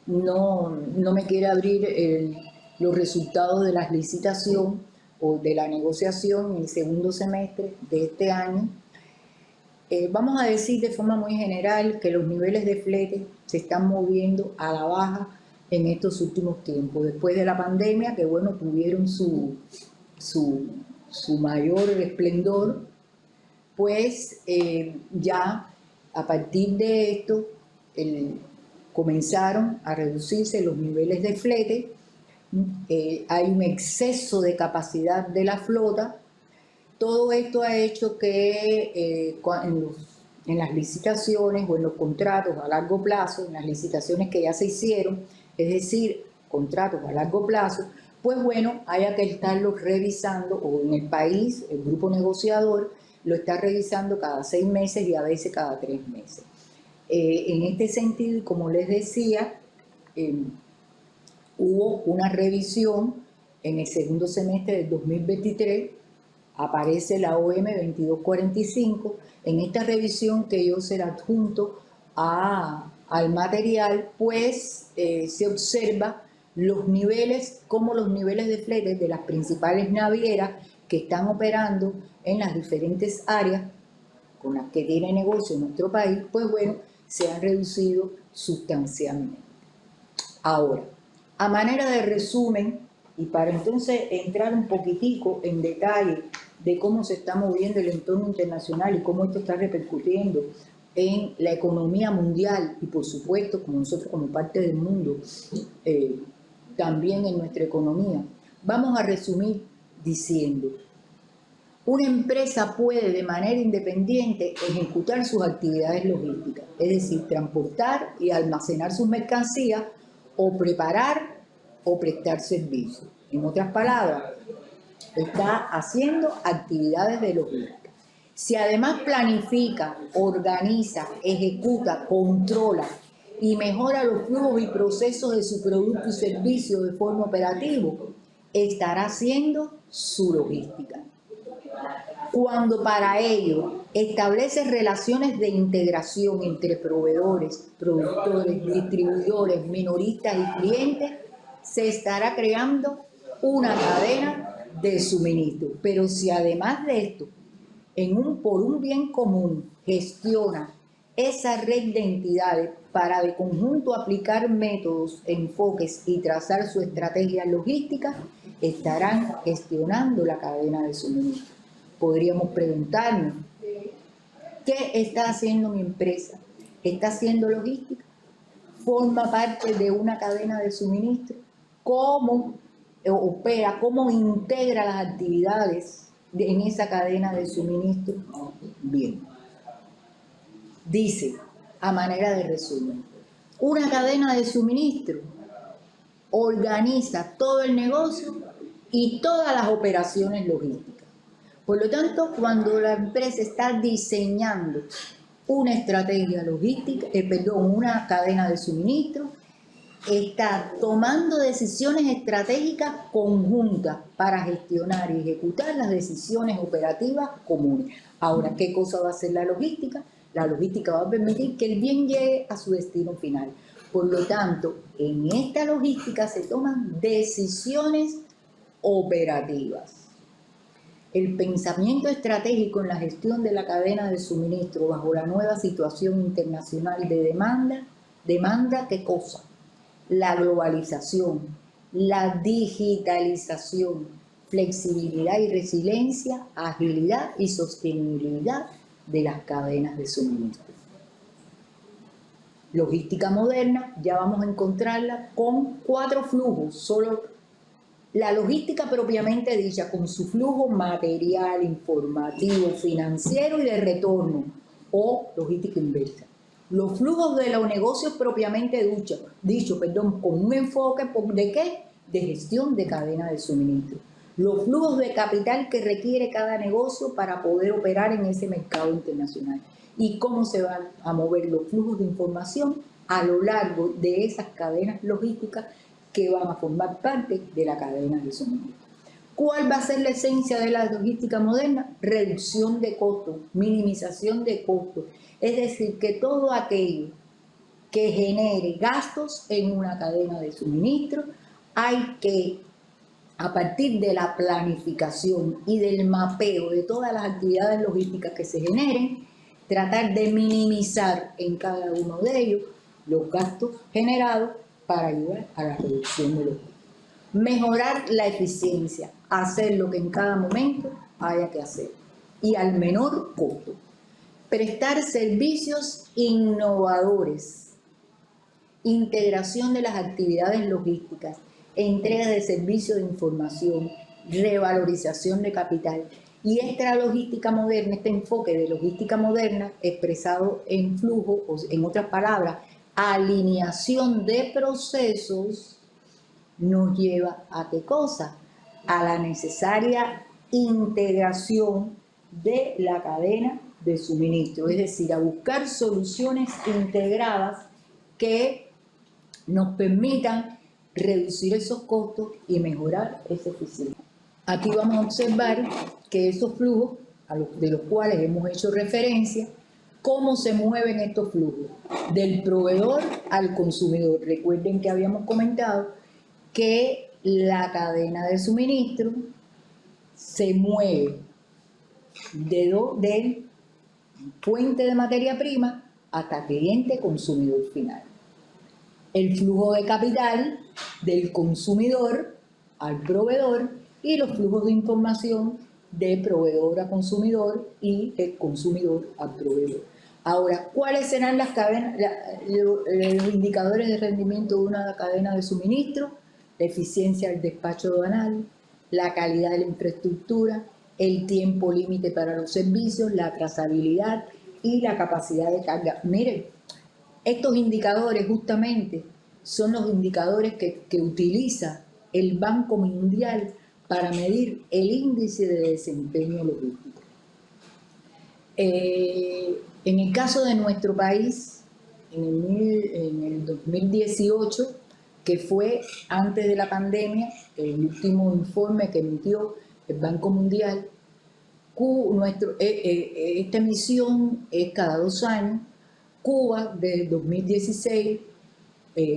S1: no me quiere abrir los resultados de la licitación o de la negociación en el segundo semestre de este año. Vamos a decir de forma muy general que los niveles de flete se están moviendo a la baja en estos últimos tiempos, después de la pandemia, que bueno, tuvieron su su mayor esplendor, pues ya a partir de esto comenzaron a reducirse los niveles de flete, hay un exceso de capacidad de la flota. Todo esto ha hecho que en las licitaciones o en los contratos a largo plazo, en las licitaciones que ya se hicieron, es decir, contratos a largo plazo, pues bueno, haya que estarlos revisando, o en el país, el grupo negociador lo está revisando cada 6 meses y a veces cada 3 meses. En este sentido, como les decía, hubo una revisión en el segundo semestre del 2023, aparece la OM 2245. En esta revisión que yo se la adjunto al material, pues se observa los niveles, como los niveles de flete de las principales navieras que están operando en las diferentes áreas con las que tiene negocio en nuestro país, pues bueno, se han reducido sustancialmente. Ahora, a manera de resumen, y para entonces entrar un poquitico en detalle de cómo se está moviendo el entorno internacional y cómo esto está repercutiendo en la economía mundial y por supuesto como nosotros como parte del mundo, también en nuestra economía, vamos a resumir diciendo: una empresa puede de manera independiente ejecutar sus actividades logísticas, es decir, transportar y almacenar sus mercancías o preparar o prestar servicios. En otras palabras, está haciendo actividades de logística. Si además planifica, organiza, ejecuta, controla y mejora los flujos y procesos de su producto y servicio de forma operativa, estará haciendo su logística. Cuando para ello establece relaciones de integración entre proveedores, productores, distribuidores, minoristas y clientes, se estará creando una cadena de suministro. Pero si además de esto, por un bien común, gestiona esa red de entidades para de conjunto aplicar métodos, enfoques y trazar su estrategia logística, estarán gestionando la cadena de suministro. Podríamos preguntarnos, ¿qué está haciendo mi empresa? ¿Está haciendo logística? ¿Forma parte de una cadena de suministro? ¿Cómo opera? ¿Cómo integra las actividades en esa cadena de suministro? Bien. Dice, a manera de resumen, una cadena de suministro organiza todo el negocio y todas las operaciones logísticas. Por lo tanto, cuando la empresa está diseñando una estrategia logística, una cadena de suministro, está tomando decisiones estratégicas conjuntas para gestionar y ejecutar las decisiones operativas comunes. Ahora, ¿qué cosa va a hacer la logística? La logística va a permitir que el bien llegue a su destino final. Por lo tanto, en esta logística se toman decisiones operativas. El pensamiento estratégico en la gestión de la cadena de suministro bajo la nueva situación internacional de demanda ¿qué cosa? La globalización, la digitalización, flexibilidad y resiliencia, agilidad y sostenibilidad de las cadenas de suministro. Logística moderna, ya vamos a encontrarla con 4 flujos, solo la logística propiamente dicha, con su flujo material, informativo, financiero y de retorno, o logística inversa. Los flujos de los negocios propiamente dicho, con un enfoque ¿de qué? De gestión de cadena de suministro. Los flujos de capital que requiere cada negocio para poder operar en ese mercado internacional. Y cómo se van a mover los flujos de información a lo largo de esas cadenas logísticas que van a formar parte de la cadena de suministro. ¿Cuál va a ser la esencia de la logística moderna? Reducción de costos, minimización de costos. Es decir, que todo aquello que genere gastos en una cadena de suministro, hay que, a partir de la planificación y del mapeo de todas las actividades logísticas que se generen, tratar de minimizar en cada uno de ellos los gastos generados para ayudar a la reducción de los costos.
S2: Mejorar la eficiencia, hacer lo que en cada momento haya que hacer y al menor costo. Prestar servicios innovadores, integración de las actividades logísticas, entrega de servicios de información, revalorización de capital. Y esta logística moderna, este enfoque de logística moderna expresado en flujo, o en otras palabras, alineación de procesos, nos lleva a ¿qué cosa? A la necesaria integración de la cadena de suministro, es decir, a buscar soluciones integradas que nos permitan reducir esos costos y mejorar esa eficiencia. Aquí vamos a observar que esos flujos, de los cuales hemos hecho referencia, cómo se mueven estos flujos, del proveedor al consumidor. Recuerden que habíamos comentado que la cadena de suministro se mueve de fuente de materia prima hasta cliente consumidor final. El flujo de capital del consumidor al proveedor y los flujos de información de proveedor a consumidor y de consumidor a proveedor. Ahora, ¿cuáles serán las cadenas, los indicadores de rendimiento de una cadena de suministro? La eficiencia del despacho aduanal, la calidad de la infraestructura, el tiempo límite para los servicios, la trazabilidad y la capacidad de carga. Miren, estos indicadores justamente son los indicadores que utiliza el Banco Mundial para medir el índice de desempeño logístico. En el caso de nuestro país, en el 2018, que fue antes de la pandemia, el último informe que emitió el Banco Mundial, esta emisión es cada 2 años. Cuba, desde el 2016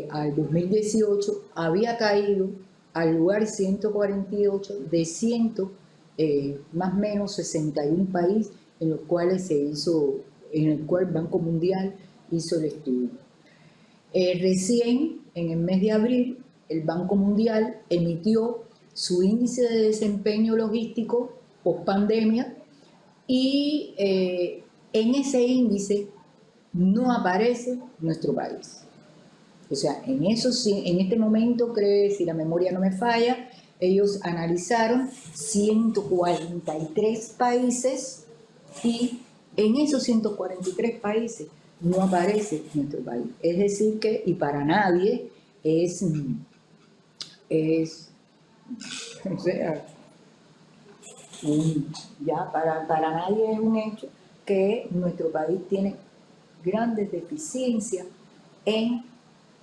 S2: al 2018, había caído al lugar 148 de más o menos 61 países en los cuales en el cual el Banco Mundial hizo el estudio. Recién, en el mes de abril, el Banco Mundial emitió su índice de desempeño logístico post pandemia y en ese índice no aparece nuestro país. O sea, en este momento, creo, si la memoria no me falla, ellos analizaron 143 países y en esos 143 países no aparece nuestro país. Es decir que, y para nadie o sea, para nadie es un hecho que nuestro país tiene grandes deficiencias en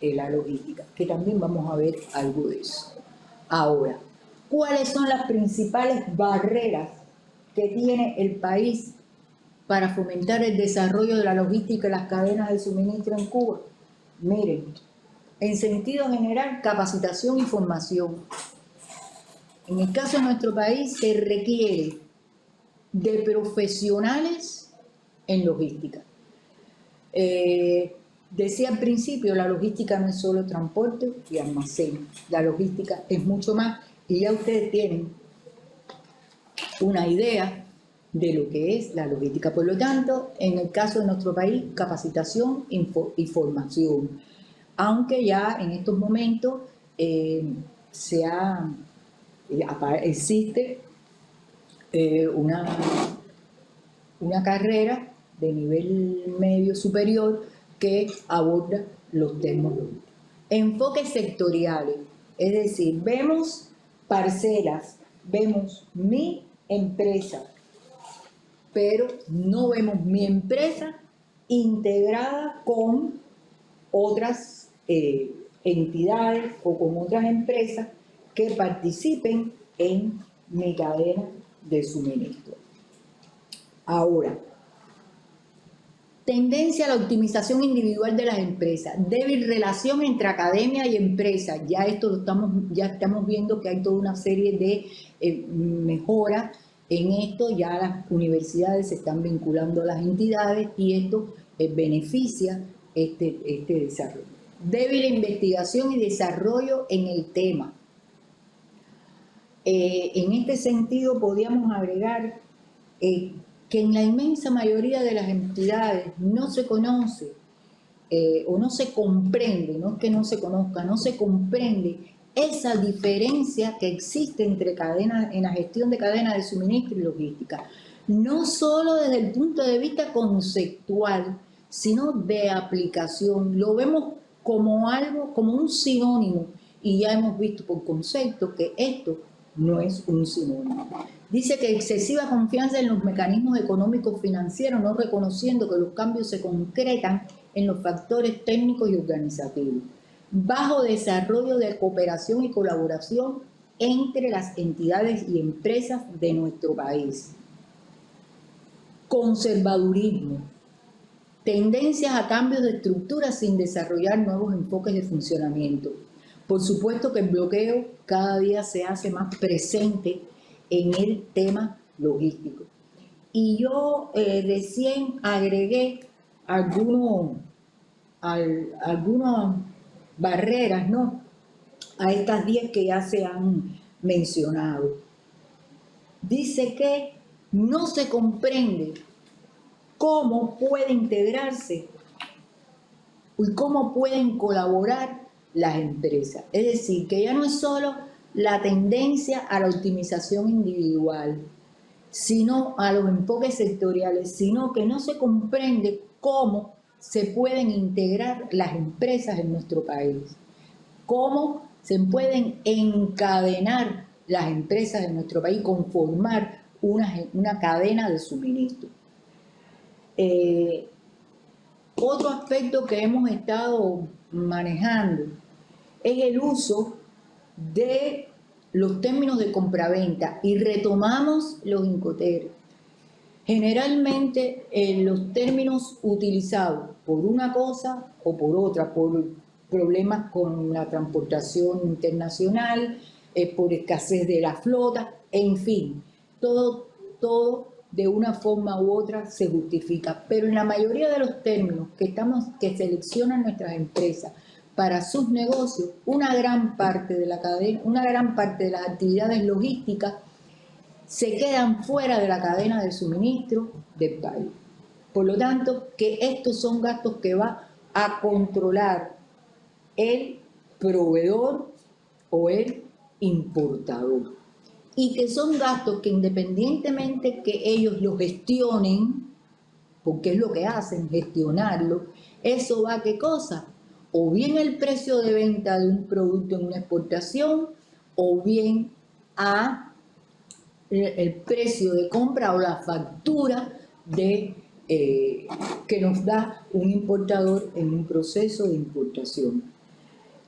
S2: la logística, que también vamos a ver algo de eso. Ahora, ¿cuáles son las principales barreras que tiene el país para fomentar el desarrollo de la logística y las cadenas de suministro en Cuba? Miren, en sentido general, capacitación y formación. En el caso de nuestro país se requiere de profesionales en logística. Decía al principio, la logística no es solo transporte y almacén. La logística es mucho más y ya ustedes tienen una idea de lo que es la logística. Por lo tanto, en el caso de nuestro país, capacitación y formación. Aunque ya en estos momentos existe una carrera de nivel medio superior que aborda los temas logísticos. Enfoques sectoriales, es decir, vemos parcelas, vemos mi empresa, pero no vemos mi empresa integrada con otras entidades o con otras empresas que participen en mi cadena de suministro. Ahora, tendencia a la optimización individual de las empresas, débil relación entre academia y empresa. Ya estamos viendo que hay toda una serie de mejoras en esto. Ya las universidades se están vinculando a las entidades y esto beneficia este desarrollo. Débil investigación y desarrollo en el tema. En este sentido, podríamos agregar que en la inmensa mayoría de las entidades no se conoce o no se comprende, no es que no se conozca, no se comprende esa diferencia que existe entre cadenas, en la gestión de cadenas de suministro y logística. No solo desde el punto de vista conceptual, sino de aplicación. Lo vemos como algo, como un sinónimo, y ya hemos visto por concepto que esto no es un sinónimo. Dice que excesiva confianza en los mecanismos económicos financieros, no reconociendo que los cambios se concretan en los factores técnicos y organizativos. Bajo desarrollo de cooperación y colaboración entre las entidades y empresas de nuestro país. Conservadurismo. Tendencias a cambios de estructura sin desarrollar nuevos enfoques de funcionamiento. Por supuesto que el bloqueo cada día se hace más presente en el tema logístico. Y yo recién agregué algunas barreras, ¿no?, a estas 10 que ya se han mencionado. Dice que no se comprende cómo puede integrarse y cómo pueden colaborar las empresas. Es decir, que ya no es solo la tendencia a la optimización individual, sino a los enfoques sectoriales, sino que no se comprende cómo se pueden integrar las empresas en nuestro país, cómo se pueden encadenar las empresas en nuestro país, conformar una cadena de suministro. Otro aspecto que hemos estado manejando es el uso de los términos de compraventa y retomamos los Incoterms. Generalmente los términos utilizados por una cosa o por otra, por problemas con la transportación internacional, por escasez de la flota, en fin, todo de una forma u otra se justifica. Pero en la mayoría de los términos que seleccionan nuestras empresas para sus negocios, una gran parte de la cadena, una gran parte de las actividades logísticas se quedan fuera de la cadena de suministro del país. Por lo tanto, que estos son gastos que va a controlar el proveedor o el importador. Y que son gastos que independientemente que ellos los gestionen, porque es lo que hacen, gestionarlo, eso va a ¿qué cosa? O bien el precio de venta de un producto en una exportación, o bien a el precio de compra o la factura que nos da un importador en un proceso de importación.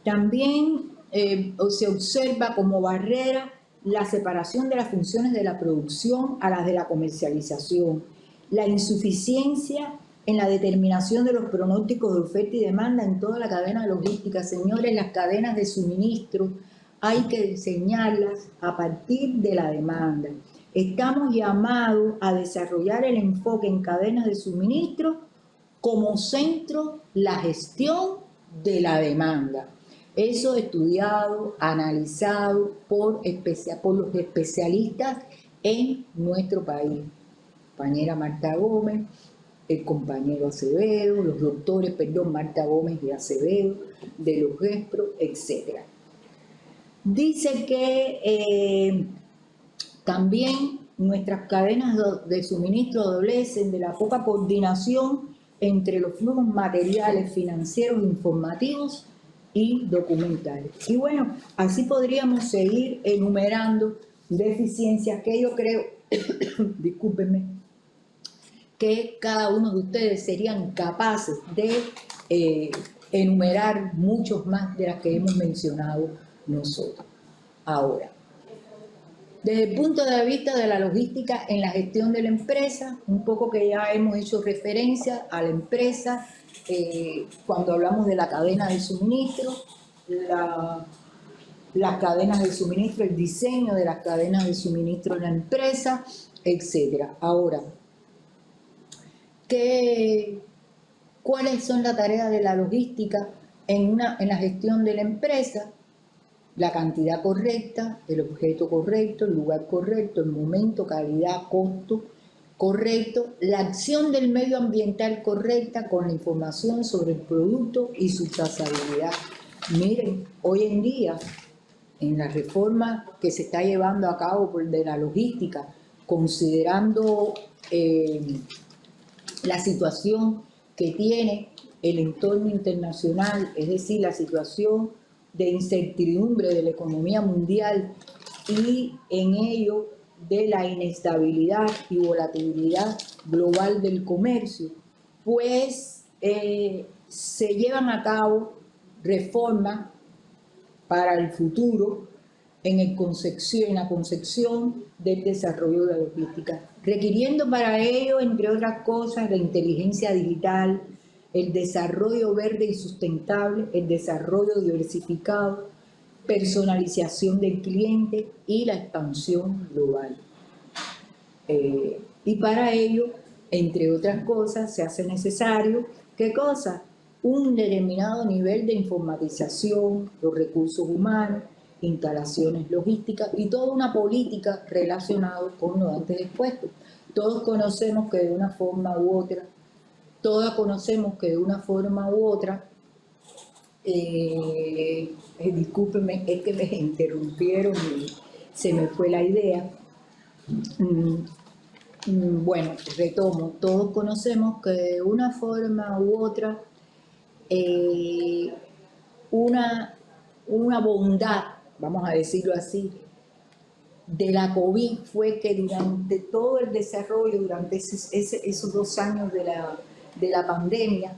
S2: También se observa como barrera la separación de las funciones de la producción a las de la comercialización, la insuficiencia en la determinación de los pronósticos de oferta y demanda en toda la cadena logística. Señores, las cadenas de suministro hay que diseñarlas a partir de la demanda. Estamos llamados a desarrollar el enfoque en cadenas de suministro como centro la gestión de la demanda. Eso estudiado, analizado por los especialistas en nuestro país. Compañera Marta Gómez, el compañero Acevedo, los doctores, Marta Gómez y Acevedo, de los GESPRO, etc. Dice que también nuestras cadenas de suministro adolecen de la poca coordinación entre los flujos materiales, financieros, informativos y documentales. Y bueno, así podríamos seguir enumerando deficiencias que yo creo, discúlpenme, que cada uno de ustedes serían capaces de enumerar muchos más de las que hemos mencionado nosotros. Ahora, desde el punto de vista de la logística en la gestión de la empresa, un poco que ya hemos hecho referencia a la empresa cuando hablamos de la cadena de suministro, las cadenas de suministro, el diseño de las cadenas de suministro en la empresa, etc. Ahora, ¿cuáles son las tareas de la logística en la gestión de la empresa? la cantidad correcta, el objeto correcto, el lugar correcto, el momento, calidad, costo correcto, la acción del medio ambiental correcta con la información sobre el producto y su trazabilidad. Miren, hoy en día, en la reforma que se está llevando a cabo de la logística, considerando la situación que tiene el entorno internacional, es decir, la situación de incertidumbre de la economía mundial y en ello de la inestabilidad y volatilidad global del comercio, pues se llevan a cabo reformas para el futuro en la concepción del desarrollo de la logística, requiriendo para ello, entre otras cosas, la inteligencia digital, el desarrollo verde y sustentable, el desarrollo diversificado, personalización del cliente y la expansión global. Y para ello, entre otras cosas, se hace necesario, ¿qué cosa? Un determinado nivel de informatización, los recursos humanos, instalaciones logísticas y toda una política relacionada con lo antes expuesto. Todos conocemos que de una forma u otra, discúlpenme, es que me interrumpieron y se me fue la idea. Bueno, retomo, todos conocemos que de una forma u otra una bondad, vamos a decirlo así, de la COVID fue que durante todo el desarrollo, durante esos 2 años de la pandemia,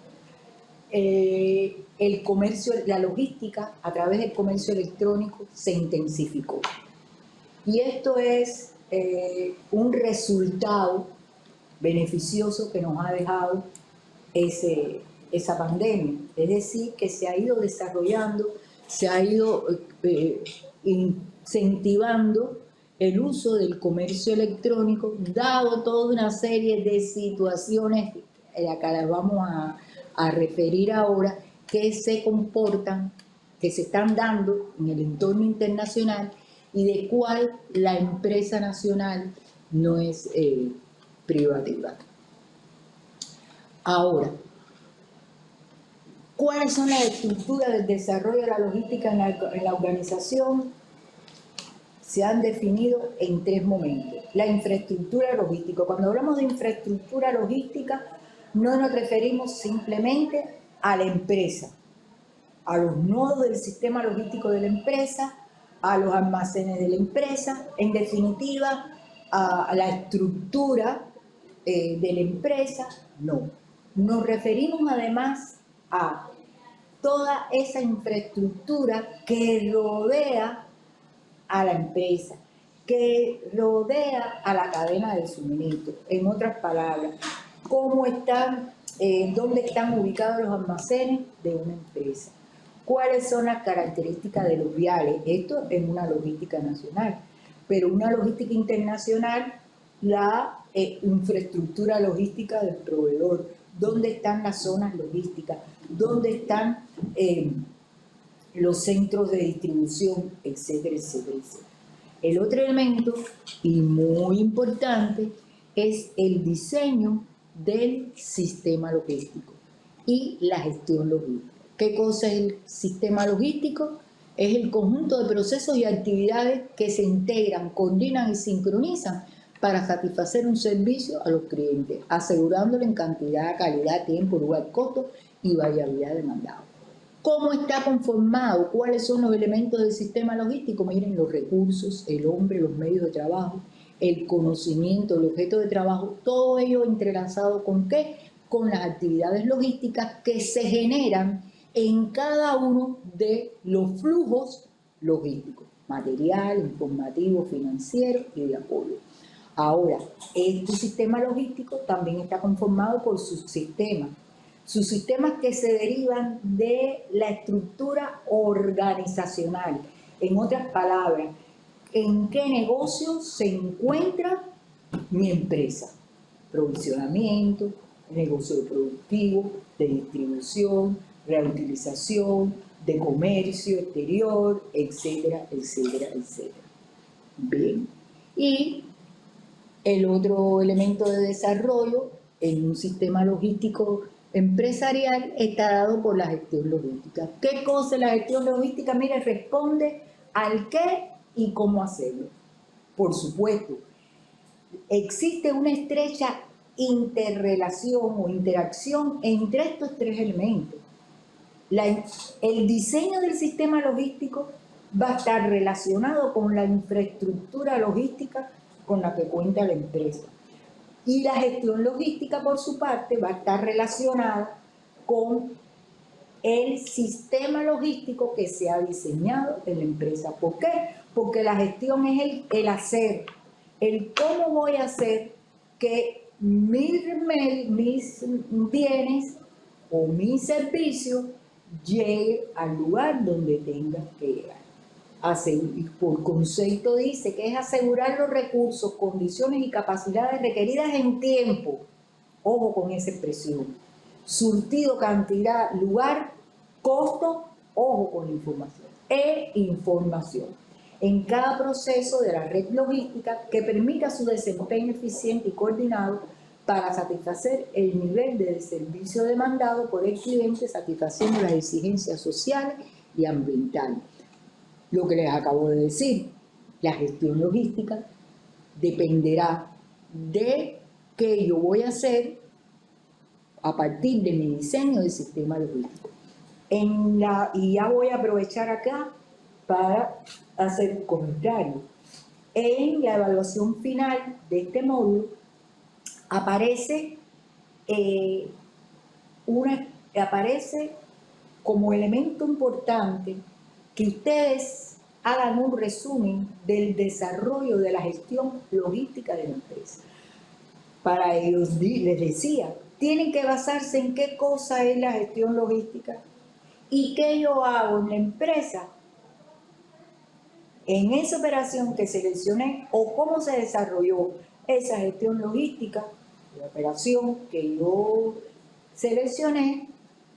S2: el comercio, la logística a través del comercio electrónico se intensificó. Y esto es un resultado beneficioso que nos ha dejado esa pandemia. Es decir, que se ha ido desarrollando, se ha ido incentivando el uso del comercio electrónico, dado toda una serie de situaciones a las que las vamos a referir ahora, que se comportan, que se están dando en el entorno internacional y de cual la empresa nacional no es privativa. Ahora, ¿cuáles son las estructuras del desarrollo de la logística en la organización? Se han definido en 3 momentos. La infraestructura logística. Cuando hablamos de infraestructura logística, no nos referimos simplemente a la empresa, a los nodos del sistema logístico de la empresa, a los almacenes de la empresa, en definitiva, a la estructura de la empresa, no. Nos referimos además a toda esa infraestructura que rodea a la empresa, que rodea a la cadena de suministro. En otras palabras, dónde están ubicados los almacenes de una empresa, cuáles son las características de los viales. Esto es una logística nacional, pero una logística internacional, la infraestructura logística del proveedor, dónde están las zonas logísticas, dónde están los centros de distribución, etcétera, etcétera, etcétera. El otro elemento, y muy importante, es el diseño del sistema logístico y la gestión logística. ¿Qué cosa es el sistema logístico? Es el conjunto de procesos y actividades que se integran, coordinan y sincronizan para satisfacer un servicio a los clientes, asegurándole en cantidad, calidad, tiempo, lugar, costo y variabilidad demandado. ¿Cómo está conformado? ¿Cuáles son los elementos del sistema logístico? Miren, los recursos, el hombre, los medios de trabajo, el conocimiento, el objeto de trabajo, todo ello entrelazado ¿con qué? Con las actividades logísticas que se generan en cada uno de los flujos logísticos, material, informativo, financiero y de apoyo. Ahora, este sistema logístico también está conformado por subsistemas que se derivan de la estructura organizacional. En otras palabras, ¿en qué negocio se encuentra mi empresa? Provisionamiento, negocio productivo, de distribución, reutilización, de comercio exterior, etcétera, etcétera, etcétera. Bien. Y el otro elemento de desarrollo en un sistema logístico empresarial está dado por la gestión logística. ¿Qué cosa es la gestión logística? Mire, responde al qué y cómo hacerlo. Por supuesto, existe una estrecha interrelación o interacción entre estos tres elementos. El diseño del sistema logístico va a estar relacionado con la infraestructura logística con la que cuenta la empresa. Y la gestión logística, por su parte, va a estar relacionada con el sistema logístico que se ha diseñado en la empresa. ¿Por qué? Porque la gestión es el hacer, el cómo voy a hacer que mis bienes o mis servicios llegue al lugar donde tenga que llegar. Por concepto dice que es asegurar los recursos, condiciones y capacidades requeridas en tiempo. Ojo con esa expresión. Surtido, cantidad, lugar, costo, ojo con la información. Información. En cada proceso de la red logística que permita su desempeño eficiente y coordinado para satisfacer el nivel de servicio demandado por el cliente, satisfaciendo las exigencias sociales y ambientales. Lo que les acabo de decir, la gestión logística dependerá de qué yo voy a hacer a partir de mi diseño del sistema logístico. Y ya voy a aprovechar acá para hacer un comentario. En la evaluación final de este módulo aparece como elemento importante que ustedes hagan un resumen del desarrollo de la gestión logística de la empresa. Para ellos, les decía, tienen que basarse en qué cosa es la gestión logística y qué yo hago en la empresa en esa operación que seleccioné o cómo se desarrolló esa gestión logística, la operación que yo seleccioné,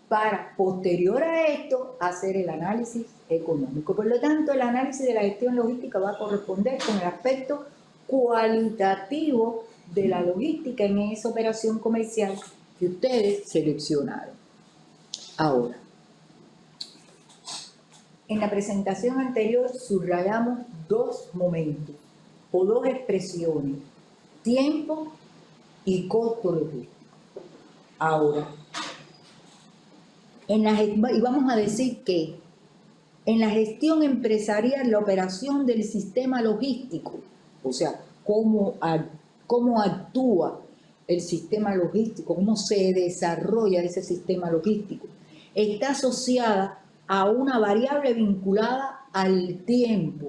S2: para, posterior a esto, hacer el análisis económico. Por lo tanto, el análisis de la gestión logística va a corresponder con el aspecto cualitativo de la logística en esa operación comercial que ustedes seleccionaron. Ahora, en la presentación anterior subrayamos dos momentos o dos expresiones, tiempo y costo logístico. Ahora, y vamos a decir que en la gestión empresarial, la operación del sistema logístico, o sea, cómo actúa el sistema logístico, cómo se desarrolla ese sistema logístico, está asociada a una variable vinculada al tiempo.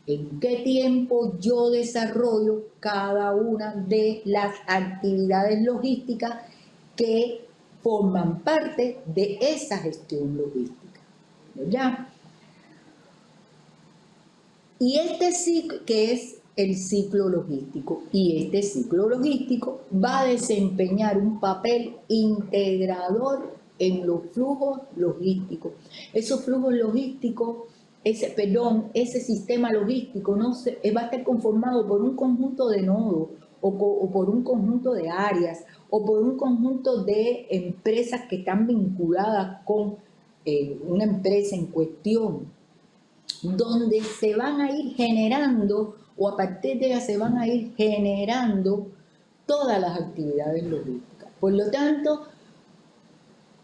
S2: ¿En qué tiempo yo desarrollo cada una de las actividades logísticas que forman parte de esa gestión logística? ¿Ya? Y este ciclo, que es el ciclo logístico, y este ciclo logístico va a desempeñar un papel integrador en los flujos logísticos. Esos flujos logísticos, ese sistema logístico va a estar conformado por un conjunto de nodos o por un conjunto de áreas o por un conjunto de empresas que están vinculadas con una empresa en cuestión, donde se van a ir generando, o a partir de ellas se van a ir generando todas las actividades logísticas. Por lo tanto,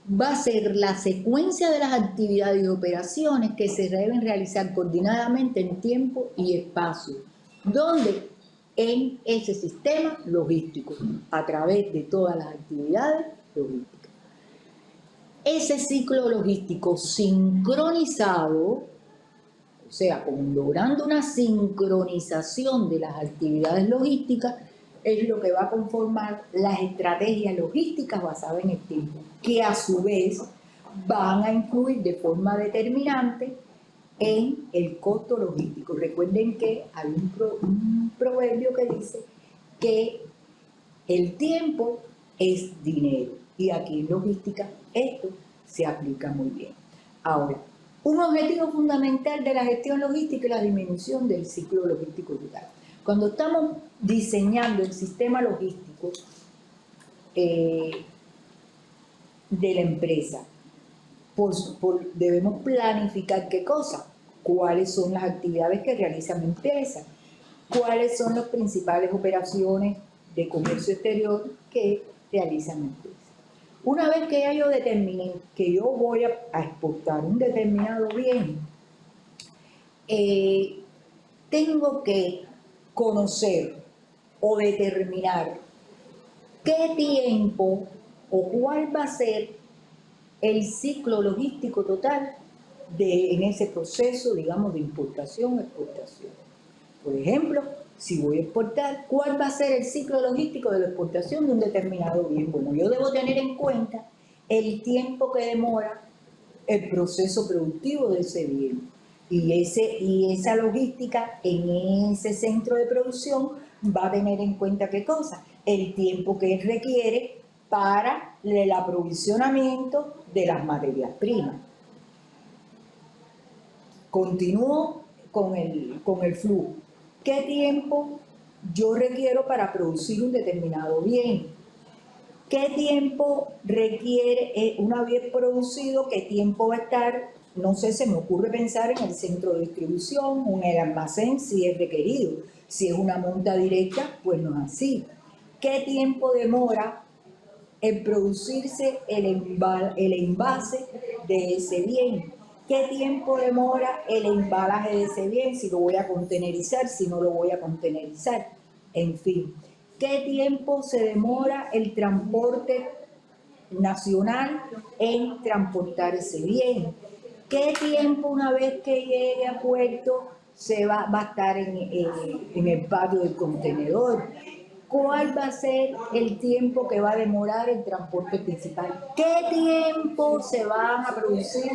S2: va a ser la secuencia de las actividades y operaciones que se deben realizar coordinadamente en tiempo y espacio, donde en ese sistema logístico, a través de todas las actividades logísticas. Ese ciclo logístico sincronizado, o sea, logrando una sincronización de las actividades logísticas, es lo que va a conformar las estrategias logísticas basadas en el tiempo, que a su vez van a influir de forma determinante en el costo logístico. Recuerden que hay un proverbio que dice que el tiempo es dinero, y aquí en logística esto se aplica muy bien. Ahora, Un objetivo fundamental de la gestión logística es la disminución del ciclo logístico total. Cuando estamos diseñando el sistema logístico de la empresa, debemos planificar qué cosa, cuáles son las actividades que realiza mi empresa, cuáles son las principales operaciones de comercio exterior que realiza mi empresa. Una vez que ya yo determiné que yo voy a exportar un determinado bien, tengo que conocer o determinar qué tiempo o cuál va a ser el ciclo logístico total en ese proceso, digamos, de importación o exportación. Por ejemplo, si voy a exportar, ¿cuál va a ser el ciclo logístico de la exportación de un determinado bien? Bueno, yo debo tener en cuenta el tiempo que demora el proceso productivo de ese bien. Y esa logística en ese centro de producción va a tener en cuenta ¿qué cosa? El tiempo que requiere para el aprovisionamiento de las materias primas. Continúo con el flujo. ¿Qué tiempo yo requiero para producir un determinado bien? ¿Qué tiempo requiere una vez producido? ¿Qué tiempo va a estar? No sé, se me ocurre pensar en el centro de distribución, en el almacén, si es requerido. Si es una monta directa, pues no es así. ¿Qué tiempo demora en producirse el envase de ese bien? ¿Qué tiempo demora el embalaje de ese bien? Si lo voy a contenerizar, si no lo voy a contenerizar. En fin, ¿qué tiempo se demora el transporte nacional en transportar ese bien? ¿Qué tiempo una vez que llegue a puerto va a estar en el patio del contenedor? ¿Cuál va a ser el tiempo que va a demorar el transporte principal? ¿Qué tiempo se van a producir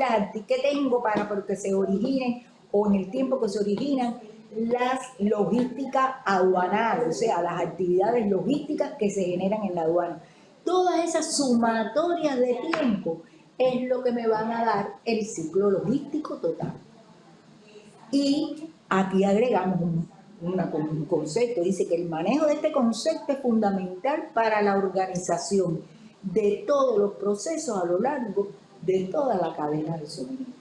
S2: qué tengo para que se originen o en el tiempo que se originan las logísticas aduanales, o sea, las actividades logísticas que se generan en la aduana? Todas esas sumatorias de tiempo es lo que me van a dar el ciclo logístico total. Y aquí agregamos un concepto, dice que el manejo de este concepto es fundamental para la organización de todos los procesos a lo largo de toda la cadena de suministro.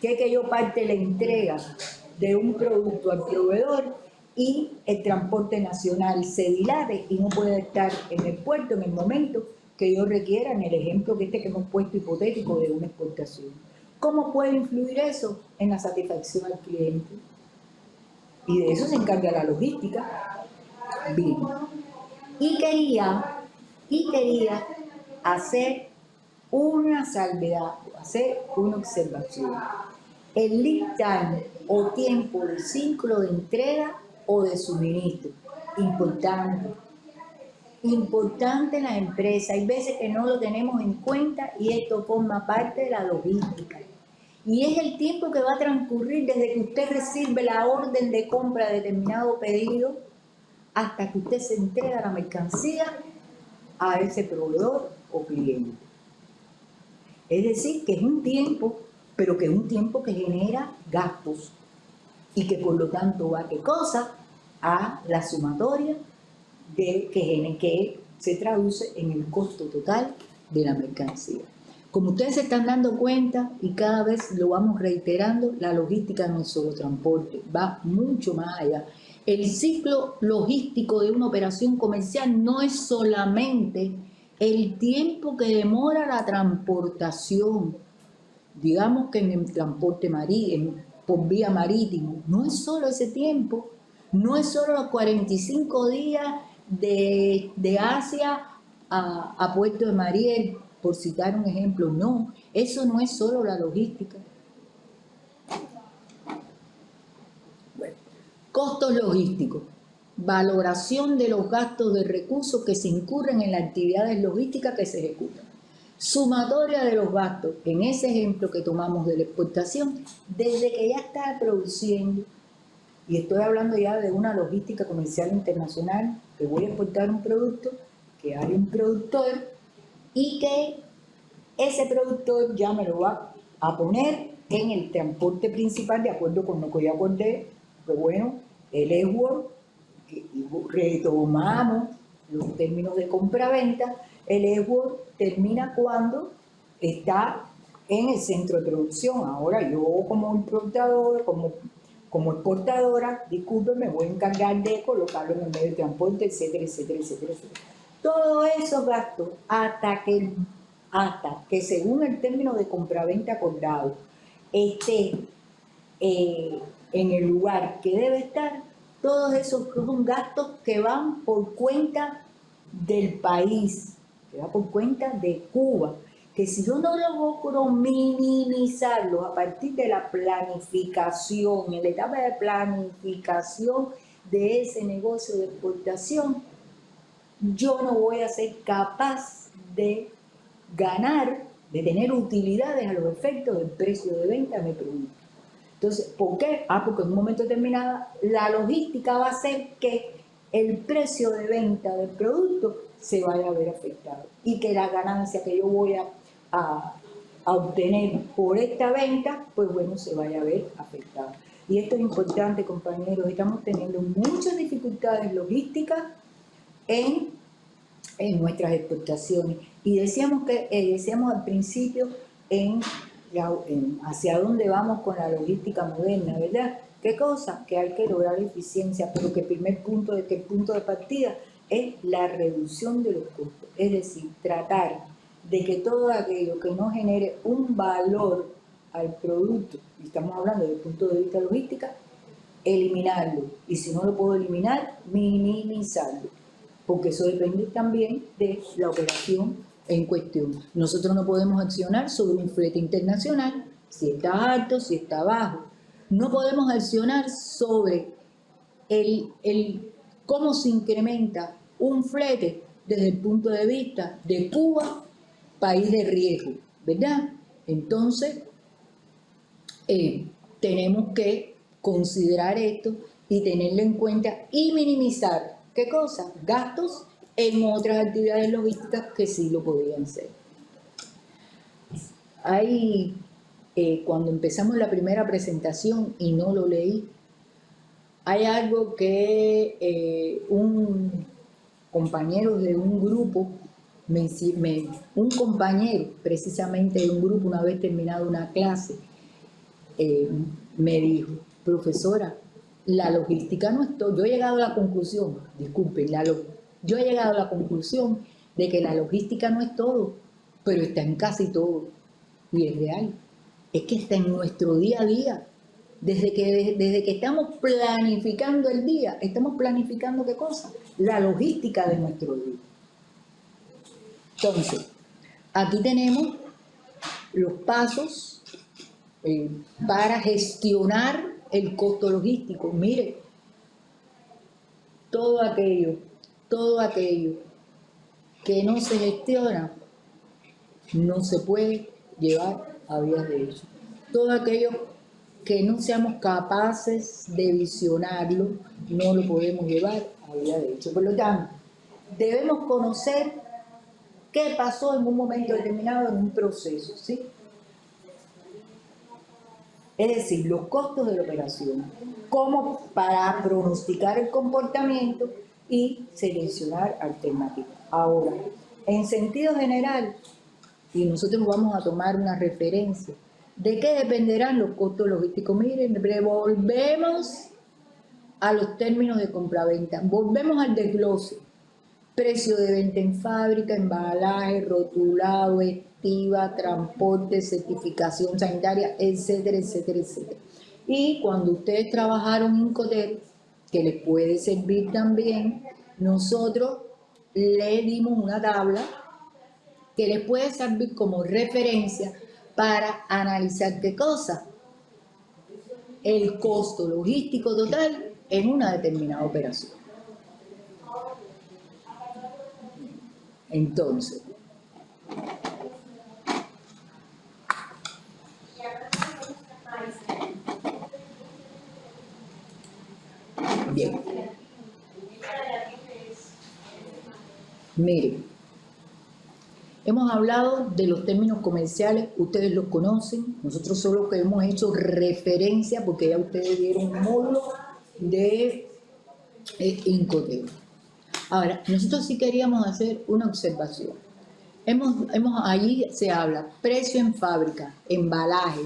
S2: Que yo parte la entrega de un producto al proveedor y el transporte nacional se dilate y no puede estar en el puerto en el momento que yo requiera, en el ejemplo que hemos puesto hipotético de una exportación. ¿Cómo puede influir eso en la satisfacción al cliente? Y de eso se encarga la logística. Bien. Y quería hacer una salvedad, hacer una observación. El lead time o tiempo de ciclo de entrega o de suministro, importante en la empresa. Hay veces que no lo tenemos en cuenta y esto forma parte de la logística. Y es el tiempo que va a transcurrir desde que usted recibe la orden de compra de determinado pedido hasta que usted se entrega la mercancía a ese proveedor o cliente. Es decir, que es un tiempo, pero que es un tiempo que genera gastos y que por lo tanto va, ¿qué cosa? A la sumatoria que se traduce en el costo total de la mercancía. Como ustedes se están dando cuenta y cada vez lo vamos reiterando, la logística no es solo transporte, va mucho más allá. El ciclo logístico de una operación comercial no es solamente el tiempo que demora la transportación, digamos que en el transporte por vía marítima, no es solo ese tiempo, no es solo los 45 días de Asia a Puerto de Mariel, por citar un ejemplo. No, eso no es solo la logística. Bueno, costos logísticos, valoración de los gastos de recursos que se incurren en las actividades logísticas que se ejecutan. Sumatoria de los gastos, en ese ejemplo que tomamos de la exportación, desde que ya está produciendo, y estoy hablando ya de una logística comercial internacional, que voy a exportar un producto, que hay un productor y que ese productor ya me lo va a poner en el transporte principal, de acuerdo con lo que yo acordé, pues bueno, el Edward, y retomamos los términos de compra-venta. El Edward termina cuando está en el centro de producción. Ahora yo como importador, como exportadora, disculpen, me voy a encargar de colocarlo en el medio de transporte, etcétera, etcétera, etcétera, etcétera. Todos esos gastos, hasta que según el término de compraventa acordado esté en el lugar que debe estar, todos esos son gastos que van por cuenta del país, que va por cuenta de Cuba, que si yo no logro minimizarlos a partir de la planificación, en la etapa de planificación de ese negocio de exportación, yo no voy a ser capaz de ganar, de tener utilidades a los efectos del precio de venta de mi producto. Entonces, ¿por qué? Porque en un momento determinado la logística va a hacer que el precio de venta del producto se vaya a ver afectado y que la ganancia que yo voy a obtener por esta venta, pues bueno, se vaya a ver afectada. Y esto es importante, compañeros, estamos teniendo muchas dificultades logísticas en nuestras exportaciones. Y decíamos al principio hacia dónde vamos con la logística moderna, ¿verdad? ¿Qué cosa? Que hay que lograr eficiencia, pero que el punto de partida es la reducción de los costos. Es decir, tratar de que todo aquello que no genere un valor al producto, y estamos hablando desde el punto de vista logístico, eliminarlo. Y si no lo puedo eliminar, minimizarlo. Porque eso depende también de la operación en cuestión. Nosotros no podemos accionar sobre un flete internacional, si está alto, si está bajo. No podemos accionar sobre cómo se incrementa un flete desde el punto de vista de Cuba, país de riesgo, ¿verdad? Entonces, tenemos que considerar esto y tenerlo en cuenta y minimizar, ¿qué cosa? Gastos en otras actividades logísticas que sí lo podrían ser. Ahí, cuando empezamos la primera presentación y no lo leí, hay algo que un compañero de un grupo, un compañero precisamente de un grupo, una vez terminado una clase, me dijo, profesora, la logística no es todo. Yo he llegado a la conclusión, disculpen, yo he llegado a la conclusión de que la logística no es todo, pero está en casi todo. Y es real, es que está en nuestro día a día. Desde que estamos planificando el día, estamos planificando ¿qué cosa? La logística de nuestro día. Entonces, aquí tenemos los pasos para gestionar el costo logístico. Mire, todo aquello que no se gestiona no se puede llevar a vías de hecho. Todo aquello que no seamos capaces de visionarlo no lo podemos llevar a vías de hecho. Por lo tanto, debemos conocer qué pasó en un momento determinado en un proceso, ¿sí? Es decir, los costos de la operación, como para pronosticar el comportamiento y seleccionar alternativas. Ahora, en sentido general, y nosotros vamos a tomar una referencia, ¿de qué dependerán los costos logísticos? Miren, volvemos a los términos de compraventa, volvemos al desglose. Precio de venta en fábrica, embalaje, rotulado, estiva, transporte, certificación sanitaria, etcétera, etcétera, etcétera. Y cuando ustedes trabajaron en Incoterm, que les puede servir también, nosotros les dimos una tabla que les puede servir como referencia para analizar qué cosa, el costo logístico total en una determinada operación. Entonces, bien, miren, Hemos hablado de los términos comerciales, ustedes los conocen, nosotros solo que hemos hecho referencia porque ya ustedes dieron un módulo de Incoterm. Ahora, nosotros sí queríamos hacer una observación. Allí se habla precio en fábrica, embalaje,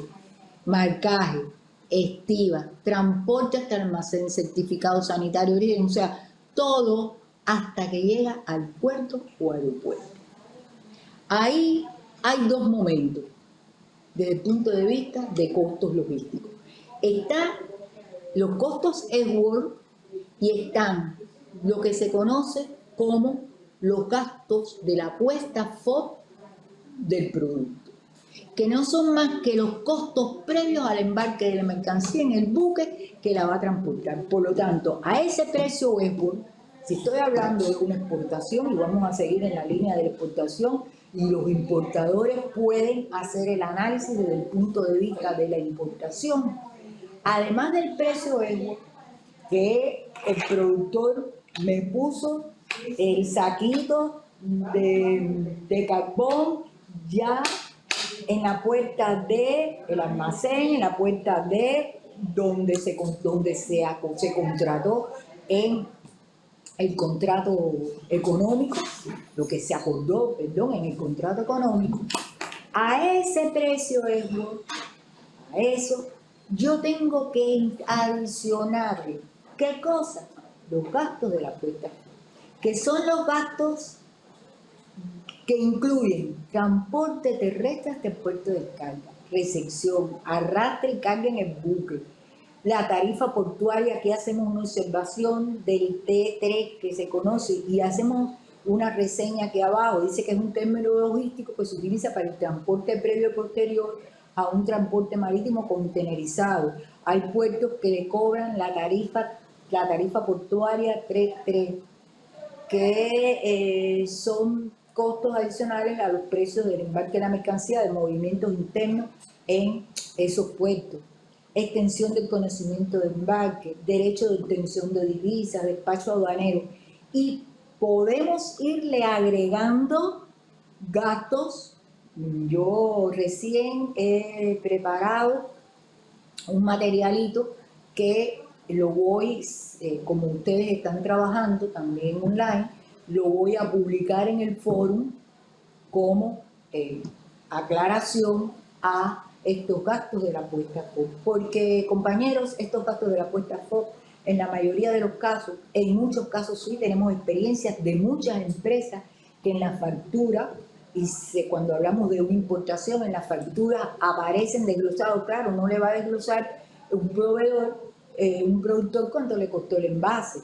S2: marcaje, estiva, transporte hasta el almacén, certificado sanitario de origen, o sea, todo hasta que llega al puerto o aeropuerto. Ahí hay dos momentos desde el punto de vista de costos logísticos. Están los costos Edward y están lo que se conoce como los gastos de la puesta FOB del producto, que no son más que los costos previos al embarque de la mercancía en el buque que la va a transportar. Por lo tanto, a ese precio Edward, si estoy hablando de una exportación, y vamos a seguir en la línea de la exportación, y los importadores pueden hacer el análisis desde el punto de vista de la importación. Además del precio Edward, que el productor me puso el saquito de carbón ya en la puerta del almacén, en la puerta de donde se contrató en el contrato económico, lo que se acordó, perdón, en el contrato económico. A ese precio, a eso, yo tengo que adicionarle, ¿qué cosa? Los gastos de la puesta, que son los gastos que incluyen transporte terrestre hasta el puerto de descarga, recepción, arrastre y carga en el buque, la tarifa portuaria, que hacemos una observación del T3 que se conoce y hacemos una reseña aquí abajo, dice que es un término logístico que se utiliza para el transporte previo y posterior a un transporte marítimo contenerizado. Hay puertos que le cobran la tarifa portuaria 3.3, que son costos adicionales a los precios del embarque de la mercancía, de movimientos internos en esos puertos. Extensión del conocimiento de embarque, derecho de obtención de divisas, despacho aduanero, y podemos irle agregando gastos. Yo recién he preparado un materialito que lo voy, como ustedes están trabajando también online, lo voy a publicar en el foro como aclaración a estos gastos de la puesta FOB. Porque, compañeros, estos gastos de la puesta FOB, en la mayoría de los casos, en muchos casos sí, tenemos experiencias de muchas empresas que en la factura, y cuando hablamos de una importación, en la factura aparecen desglosados. Claro, no le va a desglosar un proveedor, un productor, cuánto le costó el envase,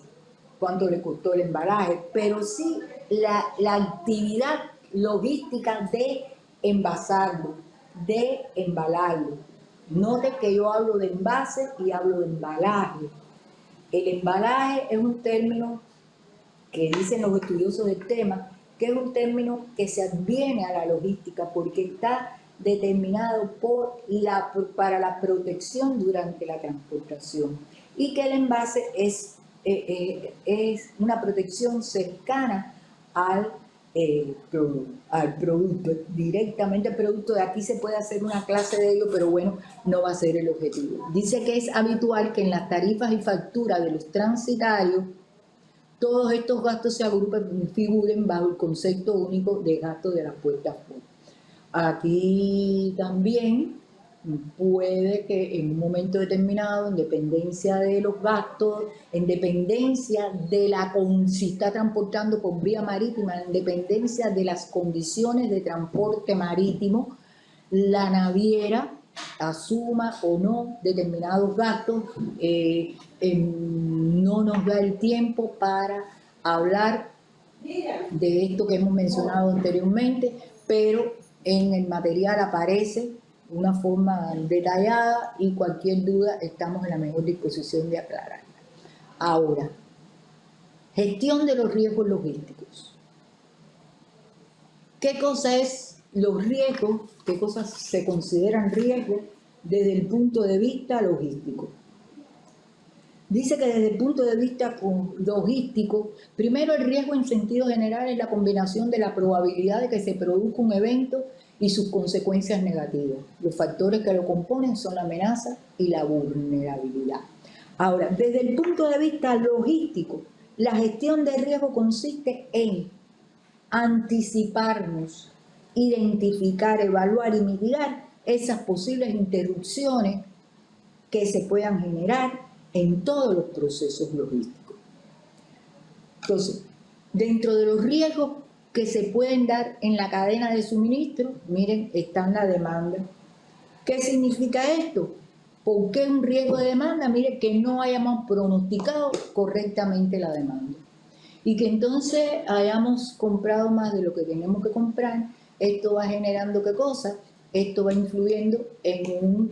S2: cuánto le costó el embalaje, pero sí la actividad logística de envasarlo, de embalarlo. Note que yo hablo de envase y hablo de embalaje. El embalaje es un término que dicen los estudiosos del tema, que es un término que se adviene a la logística porque está determinado para la protección durante la transportación, y que el envase es una protección cercana al producto, directamente al producto. De aquí se puede hacer una clase de ello, pero bueno, no va a ser el objetivo. Dice que es habitual que en las tarifas y facturas de los transitarios todos estos gastos se agrupen y figuren bajo el concepto único de gasto de la puesta FOB. Aquí también puede que en un momento determinado, en dependencia de los gastos, en dependencia de si está transportando por vía marítima, en dependencia de las condiciones de transporte marítimo, la naviera asuma o no determinados gastos. No nos da el tiempo para hablar de esto que hemos mencionado anteriormente, pero en el material aparece de una forma detallada y cualquier duda estamos en la mejor disposición de aclararla. Ahora, gestión de los riesgos logísticos. ¿Qué cosa es los riesgos? ¿Qué cosas se consideran riesgos desde el punto de vista logístico? Dice que desde el punto de vista logístico, primero el riesgo en sentido general es la combinación de la probabilidad de que se produzca un evento y sus consecuencias negativas. Los factores que lo componen son la amenaza y la vulnerabilidad. Ahora, desde el punto de vista logístico, la gestión de riesgo consiste en anticiparnos, identificar, evaluar y mitigar esas posibles interrupciones que se puedan generar en todos los procesos logísticos. Entonces, dentro de los riesgos que se pueden dar en la cadena de suministro, miren, está la demanda. ¿Qué significa esto? ¿Por qué un riesgo de demanda? Mire, que no hayamos pronosticado correctamente la demanda y que entonces hayamos comprado más de lo que tenemos que comprar. Esto va generando ¿qué cosa? Esto va influyendo en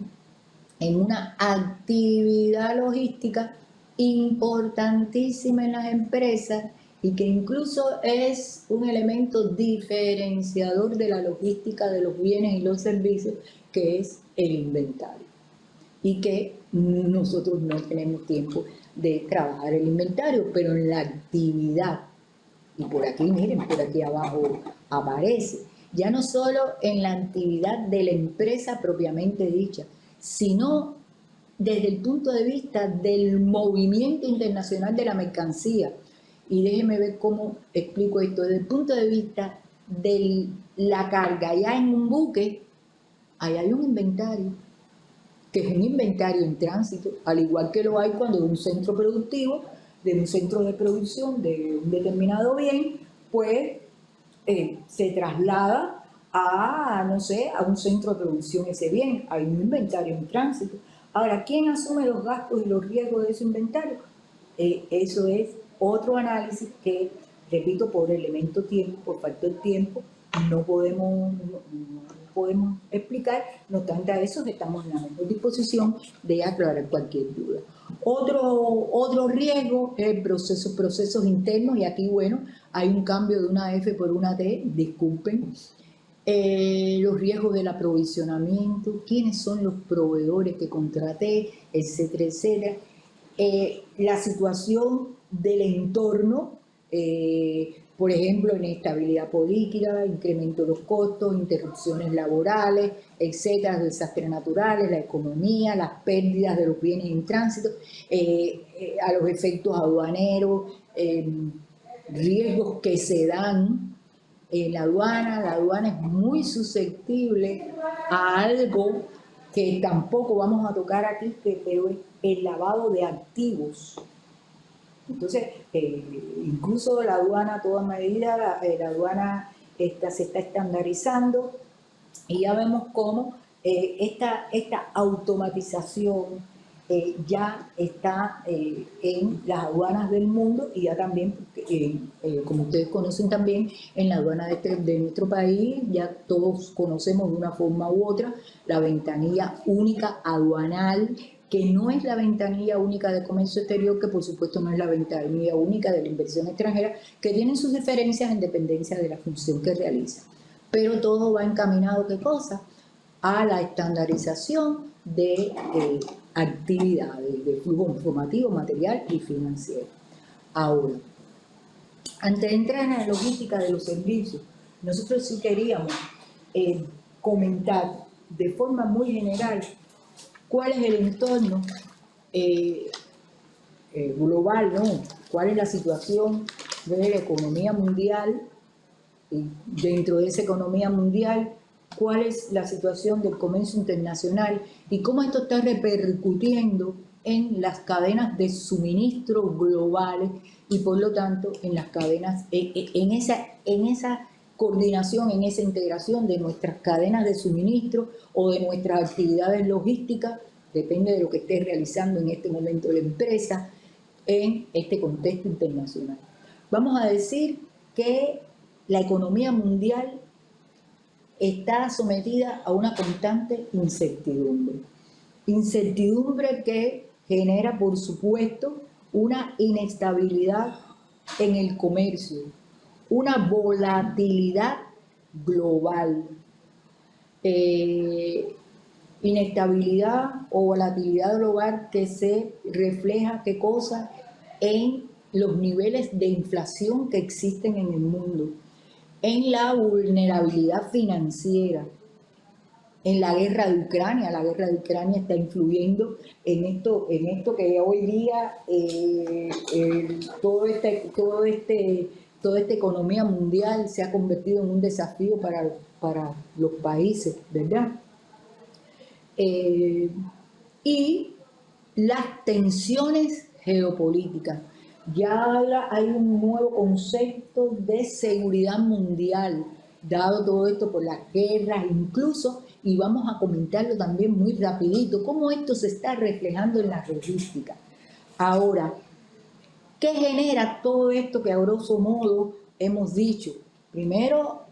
S2: una actividad logística importantísima en las empresas y que incluso es un elemento diferenciador de la logística de los bienes y los servicios, que es el inventario. Y que nosotros no tenemos tiempo de trabajar el inventario, pero en la actividad, y por aquí, miren, por aquí abajo aparece, ya no solo en la actividad de la empresa propiamente dicha, sino desde el punto de vista del movimiento internacional de la mercancía. Y déjenme ver cómo explico esto. Desde el punto de vista de la carga, ya en un buque, ahí hay un inventario, que es un inventario en tránsito, al igual que lo hay cuando de un centro productivo, de un centro de producción de un determinado bien, pues se traslada a, no sé, a un centro de producción ese bien, hay un inventario en tránsito. Ahora, ¿quién asume los gastos y los riesgos de ese inventario? Eso es otro análisis que, repito, por elemento tiempo, por factor tiempo, no podemos explicar. No obstante a eso, estamos en la mejor disposición de aclarar cualquier duda. Otro riesgo es procesos internos, y aquí, bueno, hay un cambio de una F por una T, disculpen. Los riesgos del aprovisionamiento, quiénes son los proveedores que contraté, etcétera, etcétera. La situación del entorno, por ejemplo, inestabilidad política, incremento de los costos, interrupciones laborales, etcétera, desastres naturales, la economía, las pérdidas de los bienes en tránsito, a los efectos aduaneros, riesgos que se dan en la aduana es muy susceptible a algo que tampoco vamos a tocar aquí, pero es el lavado de activos. Entonces, incluso la aduana a toda medida, la aduana se está estandarizando y ya vemos cómo esta automatización ya está en las aduanas del mundo y ya también, como ustedes conocen también, en la aduana de nuestro país, ya todos conocemos de una forma u otra la ventanilla única aduanal, que no es la ventanilla única de comercio exterior, que por supuesto no es la ventanilla única de la inversión extranjera, que tienen sus diferencias en dependencia de la función que realiza. Pero todo va encaminado, ¿qué cosa? A la estandarización de actividades, de flujo informativo, material y financiero. Ahora, antes de entrar en la logística de los servicios, nosotros sí queríamos comentar de forma muy general cuál es el entorno global, ¿no? Cuál es la situación de la economía mundial, y dentro de esa economía mundial, cuál es la situación del comercio internacional y cómo esto está repercutiendo en las cadenas de suministro globales y por lo tanto en las cadenas, en esa coordinación, en esa integración de nuestras cadenas de suministro o de nuestras actividades logísticas, depende de lo que esté realizando en este momento la empresa, en este contexto internacional. Vamos a decir que la economía mundial está sometida a una constante incertidumbre. Incertidumbre que genera, por supuesto, una inestabilidad en el comercio, una volatilidad global. Y inestabilidad o volatilidad global que se refleja, ¿qué cosa? En los niveles de inflación que existen en el mundo, en la vulnerabilidad financiera, en la guerra de Ucrania. La guerra de Ucrania está influyendo en esto que hoy día toda esta economía mundial se ha convertido en un desafío para los países, ¿verdad? Y las tensiones geopolíticas. Ya hay un nuevo concepto de seguridad mundial, dado todo esto por las guerras, incluso, y vamos a comentarlo también muy rapidito, cómo esto se está reflejando en la logística. Ahora, ¿qué genera todo esto que a grosso modo hemos dicho? Primero,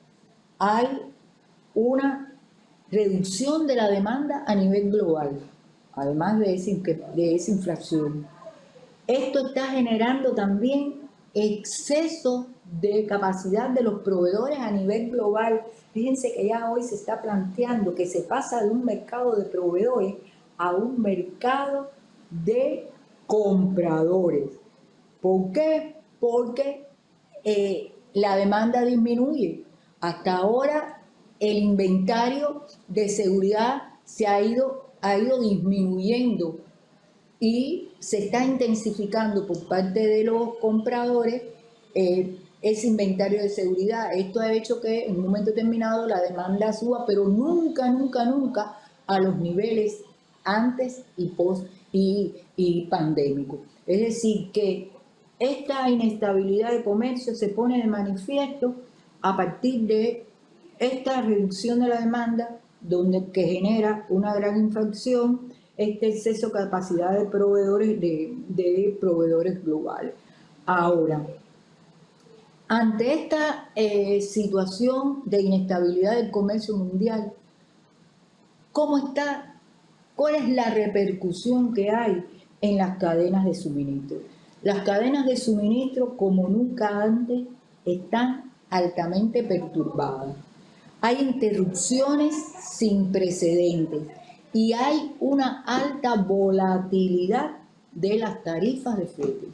S2: hay una reducción de la demanda a nivel global, además de esa inflación. Esto está generando también exceso de capacidad de los proveedores a nivel global. Fíjense que ya hoy se está planteando que se pasa de un mercado de proveedores a un mercado de compradores. ¿Por qué? Porque la demanda disminuye. Hasta ahora el inventario de seguridad ha ido disminuyendo y se está intensificando por parte de los compradores ese inventario de seguridad. Esto ha hecho que en un momento determinado la demanda suba, pero nunca, nunca, nunca a los niveles antes y post y pandémico. Es decir, que esta inestabilidad de comercio se pone de manifiesto a partir de esta reducción de la demanda, que genera una gran inflación, este exceso de capacidad de proveedores globales. Ahora, ante esta situación de inestabilidad del comercio mundial, ¿cuál es la repercusión que hay en las cadenas de suministro? Las cadenas de suministro, como nunca antes, están altamente perturbadas. Hay interrupciones sin precedentes y hay una alta volatilidad de las tarifas de flete.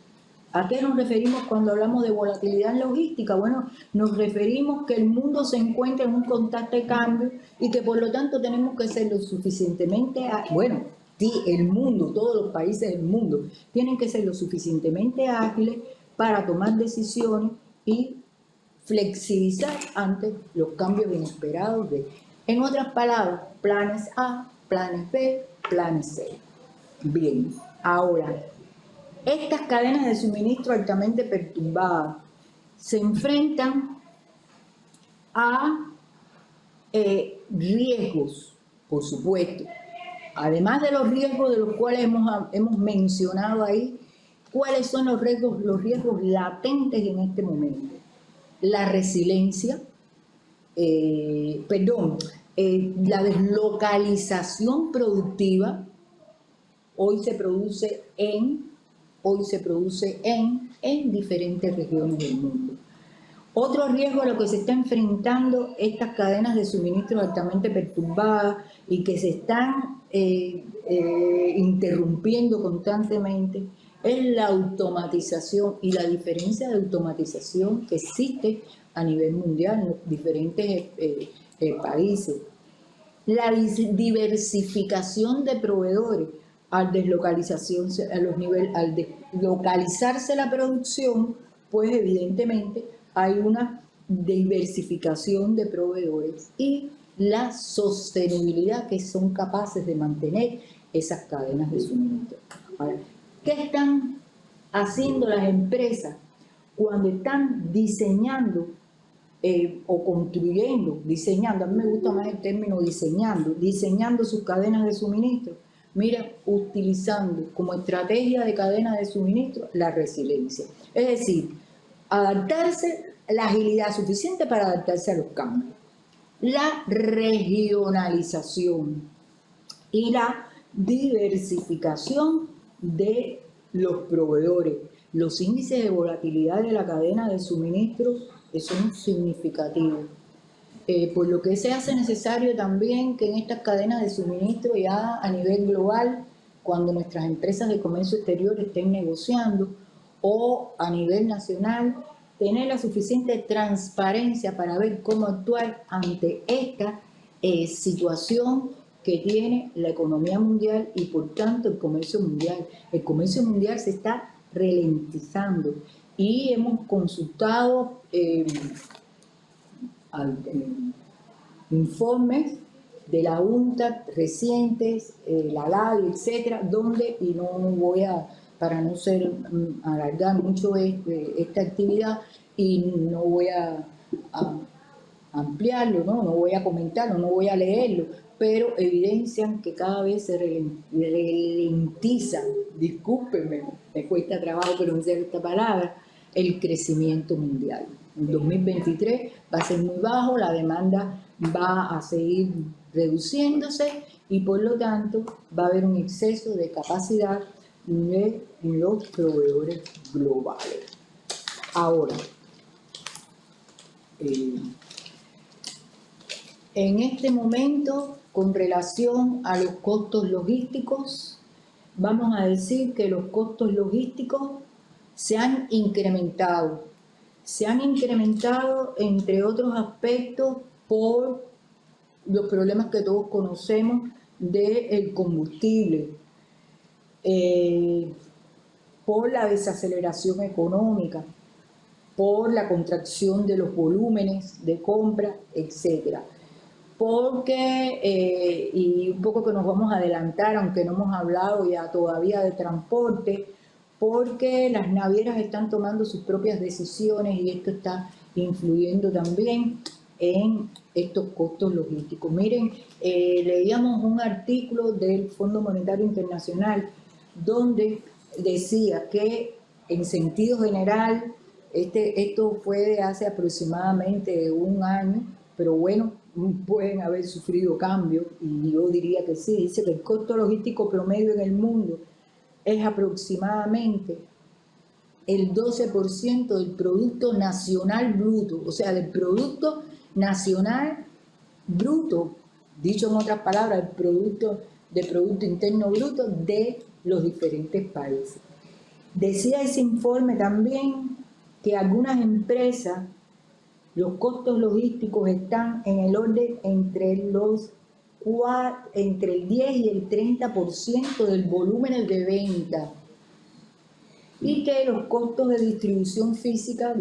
S2: ¿A qué nos referimos cuando hablamos de volatilidad en logística? Bueno, nos referimos que el mundo se encuentra en un constante cambio y que por lo tanto tenemos que ser lo suficientemente, el mundo, todos los países del mundo tienen que ser lo suficientemente ágiles para tomar decisiones y flexibilizar ante los cambios inesperados en otras palabras, planes A, planes B, planes C. Bien, ahora, estas cadenas de suministro altamente perturbadas se enfrentan a riesgos, por supuesto. Además de los riesgos de los cuales hemos mencionado ahí, ¿cuáles son los riesgos latentes en este momento? La resiliencia, la deslocalización productiva hoy se produce en diferentes regiones del mundo. Otro riesgo a lo que se está enfrentando estas cadenas de suministro altamente perturbadas y que se están interrumpiendo constantemente es la automatización y la diferencia de automatización que existe a nivel mundial en los diferentes países. La diversificación de proveedores al deslocalizarse la producción, pues evidentemente hay una diversificación de proveedores y la sostenibilidad que son capaces de mantener esas cadenas de suministro. Ahora, ¿qué están haciendo las empresas cuando están diseñando o construyendo, a mí me gusta más el término diseñando sus cadenas de suministro? Mira, utilizando como estrategia de cadena de suministro la resiliencia. Es decir, adaptarse, la agilidad suficiente para adaptarse a los cambios. La regionalización y la diversificación de los proveedores. Los índices de volatilidad de la cadena de suministros son significativos. por lo que se hace necesario también que en estas cadenas de suministro ya a nivel global, cuando nuestras empresas de comercio exterior estén negociando, o a nivel nacional, tener la suficiente transparencia para ver cómo actuar ante esta situación que tiene la economía mundial y por tanto el comercio mundial. El comercio mundial se está ralentizando y hemos consultado informes de la UNCTAD recientes, la LADI, etcétera, donde, y no voy a, para no alargar mucho esta actividad y no voy a ampliarlo, ¿no? No voy a comentarlo, no voy a leerlo, pero evidencian que cada vez se ralentiza, discúlpenme, me cuesta trabajo pronunciar esta palabra, el crecimiento mundial. En 2023 va a ser muy bajo, la demanda va a seguir reduciéndose y por lo tanto va a haber un exceso de capacidad de los proveedores globales. Ahora, en este momento, con relación a los costos logísticos, vamos a decir que los costos logísticos se han incrementado. Se han incrementado, entre otros aspectos, por los problemas que todos conocemos del combustible, por la desaceleración económica, por la contracción de los volúmenes de compra, etcétera. Porque, y un poco que nos vamos a adelantar, aunque no hemos hablado ya todavía de transporte, porque las navieras están tomando sus propias decisiones y esto está influyendo también en estos costos logísticos. Miren, leíamos un artículo del Fondo Monetario Internacional donde decía que en sentido general, esto fue de hace aproximadamente un año, pero bueno, pueden haber sufrido cambios y yo diría que sí. Dice que el costo logístico promedio en el mundo es aproximadamente el 12% del Producto Nacional Bruto, o sea, del Producto Nacional Bruto, dicho en otras palabras, el Producto Interno Bruto de los diferentes países. Decía ese informe también que algunas empresas, los costos logísticos están en el orden entre el 10 y el 30% del volumen de venta. Y que los costos de distribución física,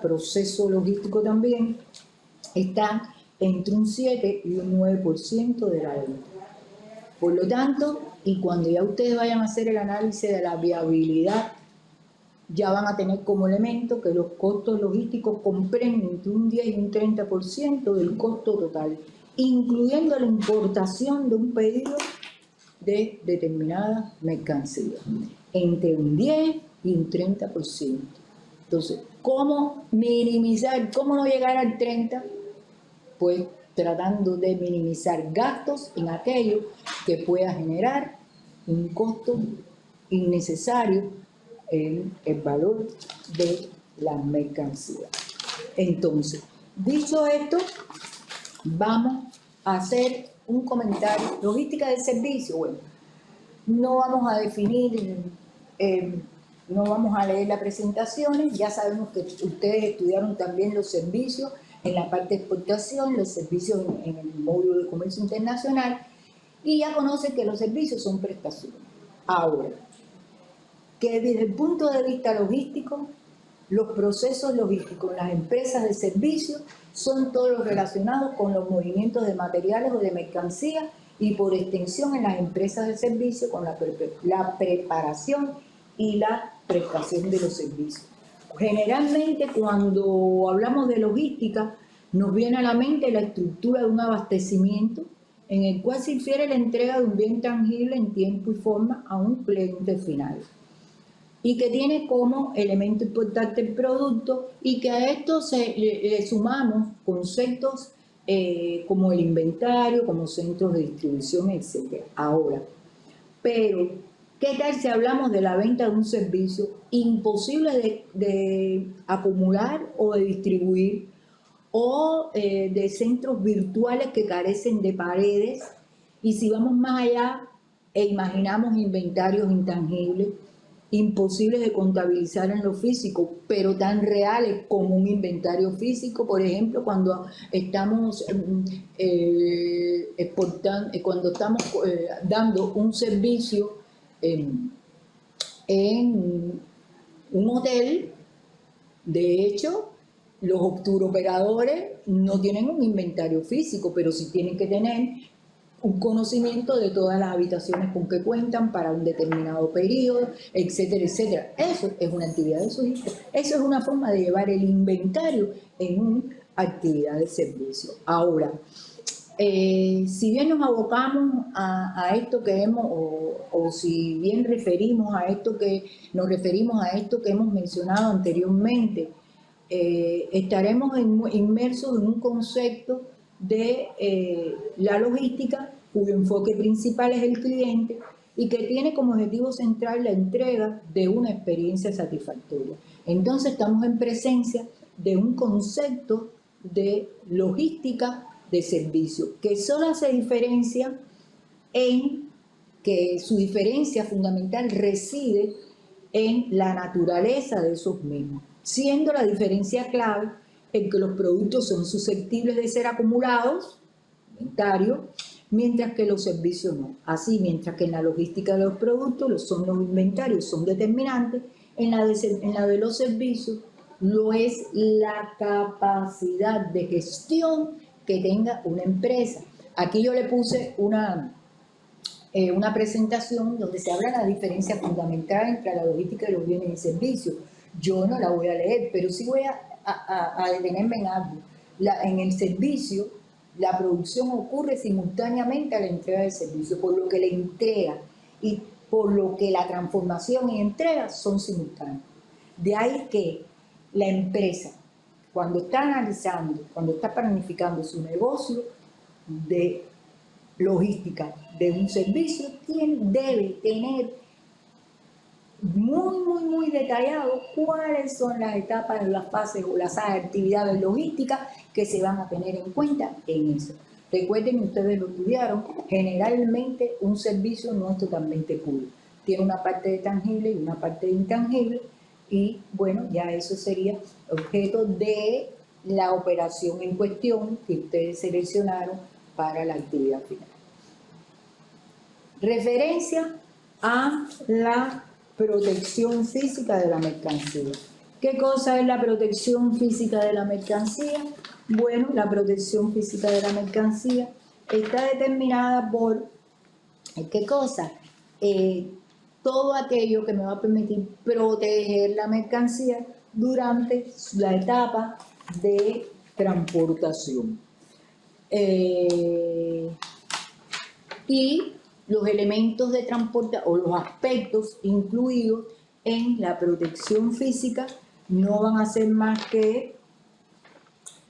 S2: proceso logístico también, están entre un 7 y un 9% de la venta. Por lo tanto, y cuando ya ustedes vayan a hacer el análisis de la viabilidad, ya van a tener como elemento que los costos logísticos comprenden entre un 10 y un 30% del costo total, incluyendo la importación de un pedido de determinada mercancía, entre un 10 y un 30%. Entonces, ¿cómo minimizar, cómo no llegar al 30%? Pues tratando de minimizar gastos en aquello que pueda generar un costo innecesario en el valor de la mercancía. Entonces, dicho esto, vamos a hacer un comentario. Logística del servicio, bueno, no vamos a definir, no vamos a leer las presentaciones, ya sabemos que ustedes estudiaron también los servicios en la parte de exportación, los servicios en el módulo de comercio internacional, y ya conocen que los servicios son prestaciones. Ahora, que desde el punto de vista logístico, los procesos logísticos en las empresas de servicio son todos los relacionados con los movimientos de materiales o de mercancía y por extensión en las empresas de servicio con la preparación y la prestación de los servicios. Generalmente cuando hablamos de logística nos viene a la mente la estructura de un abastecimiento en el cual se infiere la entrega de un bien tangible en tiempo y forma a un cliente final y que tiene como elemento importante el producto y que a esto le sumamos conceptos como el inventario, como centros de distribución, etc. Ahora, pero ¿qué tal si hablamos de la venta de un servicio imposible de acumular o de distribuir o de centros virtuales que carecen de paredes. Y si vamos más allá e imaginamos inventarios intangibles, imposibles de contabilizar en lo físico, pero tan reales como un inventario físico, por ejemplo, cuando estamos cuando estamos dando un servicio en un hotel. De hecho, los turoperadores no tienen un inventario físico, pero sí tienen que tener un conocimiento de todas las habitaciones con que cuentan para un determinado periodo, etcétera, etcétera. Eso es una actividad de registro. Eso es una forma de llevar el inventario en una actividad de servicio. Ahora, si bien nos abocamos a esto que hemos, o si bien nos referimos a esto que hemos mencionado anteriormente, estaremos inmersos en un concepto de la logística, cuyo enfoque principal es el cliente y que tiene como objetivo central la entrega de una experiencia satisfactoria. Entonces estamos en presencia de un concepto de logística de servicio, que solo se diferencia en que su diferencia fundamental reside en la naturaleza de esos mismos, siendo la diferencia clave en que los productos son susceptibles de ser acumulados, inventario, mientras que los servicios no. Así, mientras que en la logística de los productos los inventarios son determinantes, en la de los servicios lo es la capacidad de gestión que tenga una empresa. Aquí yo le puse una presentación donde se habla de la diferencia fundamental entre la logística y los bienes y servicios. Yo no la voy a leer, pero sí voy a detenerme en algo. En el servicio, la producción ocurre simultáneamente a la entrega del servicio, por lo que la entrega y por lo que la transformación y entrega son simultáneas. De ahí que la empresa, cuando está analizando, cuando está planificando su negocio de logística de un servicio, debe tener muy detallado cuáles son las etapas, las fases o las actividades logísticas que se van a tener en cuenta en eso. Recuerden, ustedes lo estudiaron, generalmente un servicio no es totalmente puro. Tiene una parte de tangible y una parte de intangible, y bueno, ya eso sería objeto de la operación en cuestión que ustedes seleccionaron para la actividad final. Referencia a la protección física de la mercancía. ¿Qué cosa es la protección física de la mercancía? Bueno, la protección física de la mercancía está determinada por, ¿qué cosa? Todo aquello que me va a permitir proteger la mercancía durante la etapa de transportación. Y los elementos de transporte o los aspectos incluidos en la protección física no van a ser más que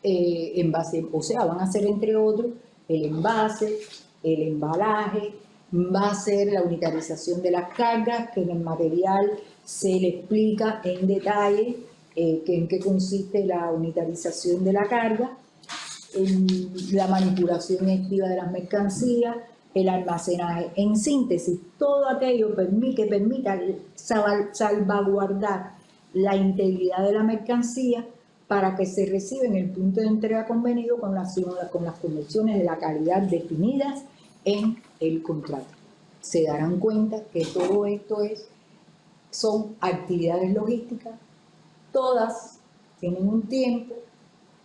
S2: van a ser entre otros el envase, el embalaje, va a ser la unitarización de las cargas, que en el material se le explica en detalle en qué consiste la unitarización de la carga, la manipulación activa de las mercancías, el almacenaje. En síntesis, todo aquello que permita salvaguardar la integridad de la mercancía para que se reciba en el punto de entrega convenido con las condiciones de la calidad definidas en el contrato. Se darán cuenta que todo esto son actividades logísticas, todas tienen un tiempo,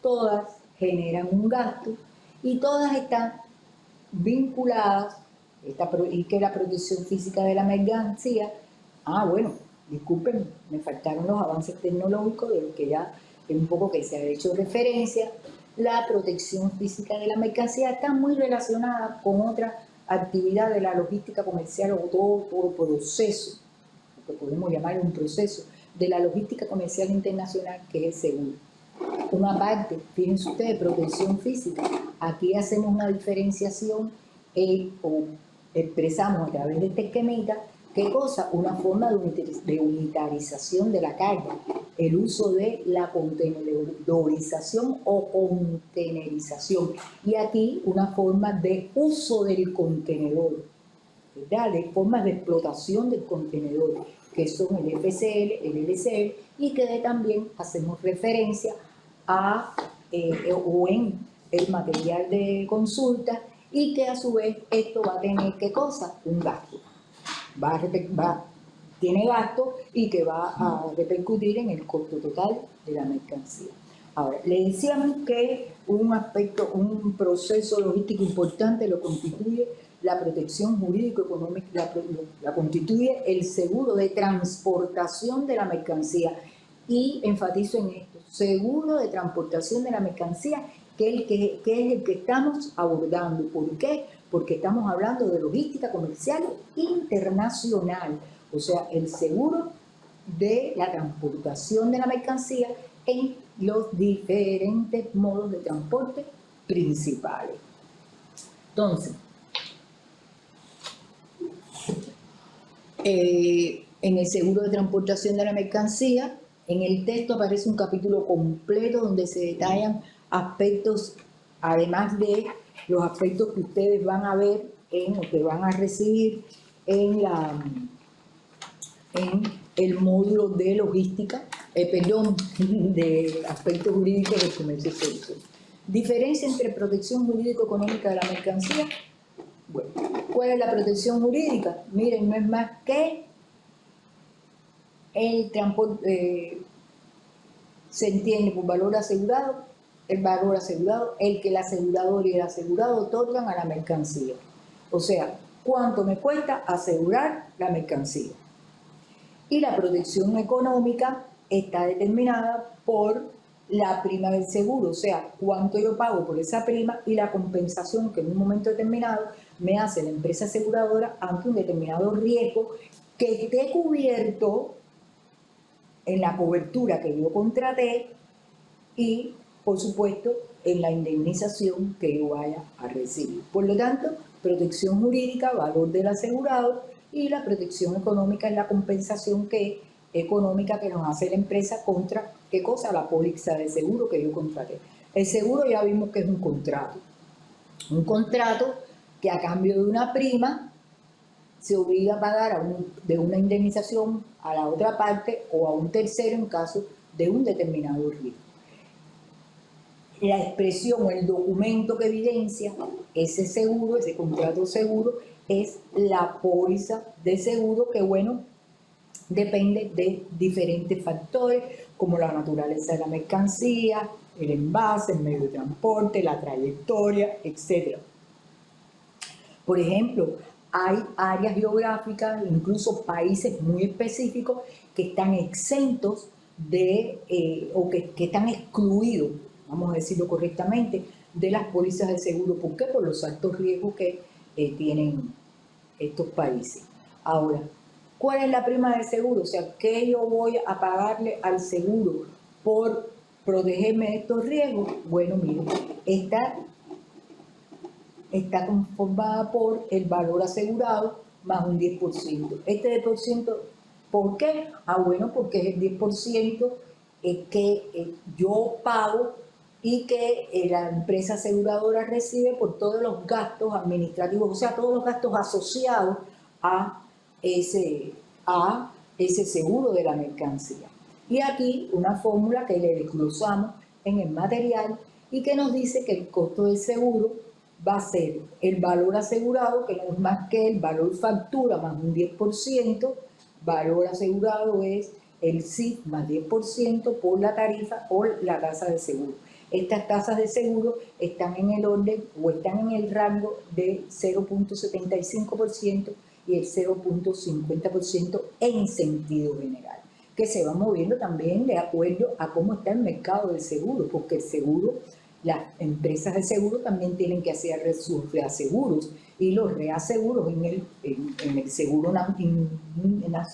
S2: todas generan un gasto y todas están vinculadas, y que la protección física de la mercancía, bueno, disculpen, me faltaron los avances tecnológicos de los que ya es un poco que se ha hecho referencia. La protección física de la mercancía está muy relacionada con otra actividad de la logística comercial o todo proceso, lo que podemos llamar un proceso de la logística comercial internacional, que es el seguro. Una parte, fíjense ustedes, protección física. Aquí hacemos una diferenciación o expresamos a través de este esquemita, ¿qué cosa? Una forma de unitarización de la carga. el uso de la contenedorización o contenerización. Y aquí una forma de uso del contenedor, ¿verdad? De formas de explotación del contenedor, que son el FCL, el LCL, y que también hacemos referencia a, o en el material de consulta, y que a su vez esto va a tener, ¿qué cosa? Un gasto. Tiene gasto y que va a repercutir en el costo total de la mercancía. Ahora, le decíamos que un aspecto, un proceso logístico importante lo constituye la protección jurídico-económica, la constituye el seguro de transportación de la mercancía. Y enfatizo en esto, seguro de transportación de la mercancía, que es el que estamos abordando. ¿Por qué? Porque estamos hablando de logística comercial internacional, o sea, el seguro de la transportación de la mercancía en los diferentes modos de transporte principales. Entonces, en el seguro de transportación de la mercancía, en el texto aparece un capítulo completo donde se detallan aspectos, además de los aspectos que ustedes van a ver o que van a recibir en el módulo de logística, de aspectos jurídicos del comercio exterior. Diferencia entre protección jurídico-económica de la mercancía. Bueno, ¿cuál es la protección jurídica? Miren, no es más que el transporte, se entiende por valor asegurado, el valor asegurado, el que el asegurador y el asegurado otorgan a la mercancía. O sea, ¿cuánto me cuesta asegurar la mercancía? Y la protección económica está determinada por la prima del seguro, o sea, cuánto yo pago por esa prima y la compensación que en un momento determinado me hace la empresa aseguradora ante un determinado riesgo que esté cubierto en la cobertura que yo contraté y, por supuesto, en la indemnización que yo vaya a recibir. Por lo tanto, protección jurídica, valor del asegurado, y la protección económica es la compensación económica que nos hace la empresa contra, ¿qué cosa? La póliza de seguro que yo contraté. El seguro ya vimos que es un contrato. Un contrato que a cambio de una prima se obliga a pagar de una indemnización a la otra parte o a un tercero en caso de un determinado riesgo. La expresión o el documento que evidencia ese seguro, ese contrato seguro, es la póliza de seguro que, bueno, depende de diferentes factores como la naturaleza de la mercancía, el envase, el medio de transporte, la trayectoria, etc. Por ejemplo, hay áreas geográficas, incluso países muy específicos que están exentos o que están excluidos, vamos a decirlo correctamente, de las pólizas de seguro. ¿Por qué? Por los altos riesgos que tienen estos países. Ahora, ¿cuál es la prima de seguro? O sea, ¿qué yo voy a pagarle al seguro por protegerme de estos riesgos? Bueno, miren, está conformada por el valor asegurado más un 10%. Este 10%, ¿por qué? Bueno, porque es el 10% que yo pago y que la empresa aseguradora recibe por todos los gastos administrativos, o sea, todos los gastos asociados a ese seguro de la mercancía. Y aquí una fórmula que le desglosamos en el material y que nos dice que el costo del seguro va a ser el valor asegurado, que no es más que el valor factura más un 10%, valor asegurado es el CIF más 10% por la tarifa o la tasa de seguro. Estas tasas de seguro están en el orden o están en el rango de 0.75% y el 0.50% en sentido general, que se va moviendo también de acuerdo a cómo está el mercado del seguro, porque el seguro, las empresas de seguro también tienen que hacer sus reaseguros y los reaseguros en el seguro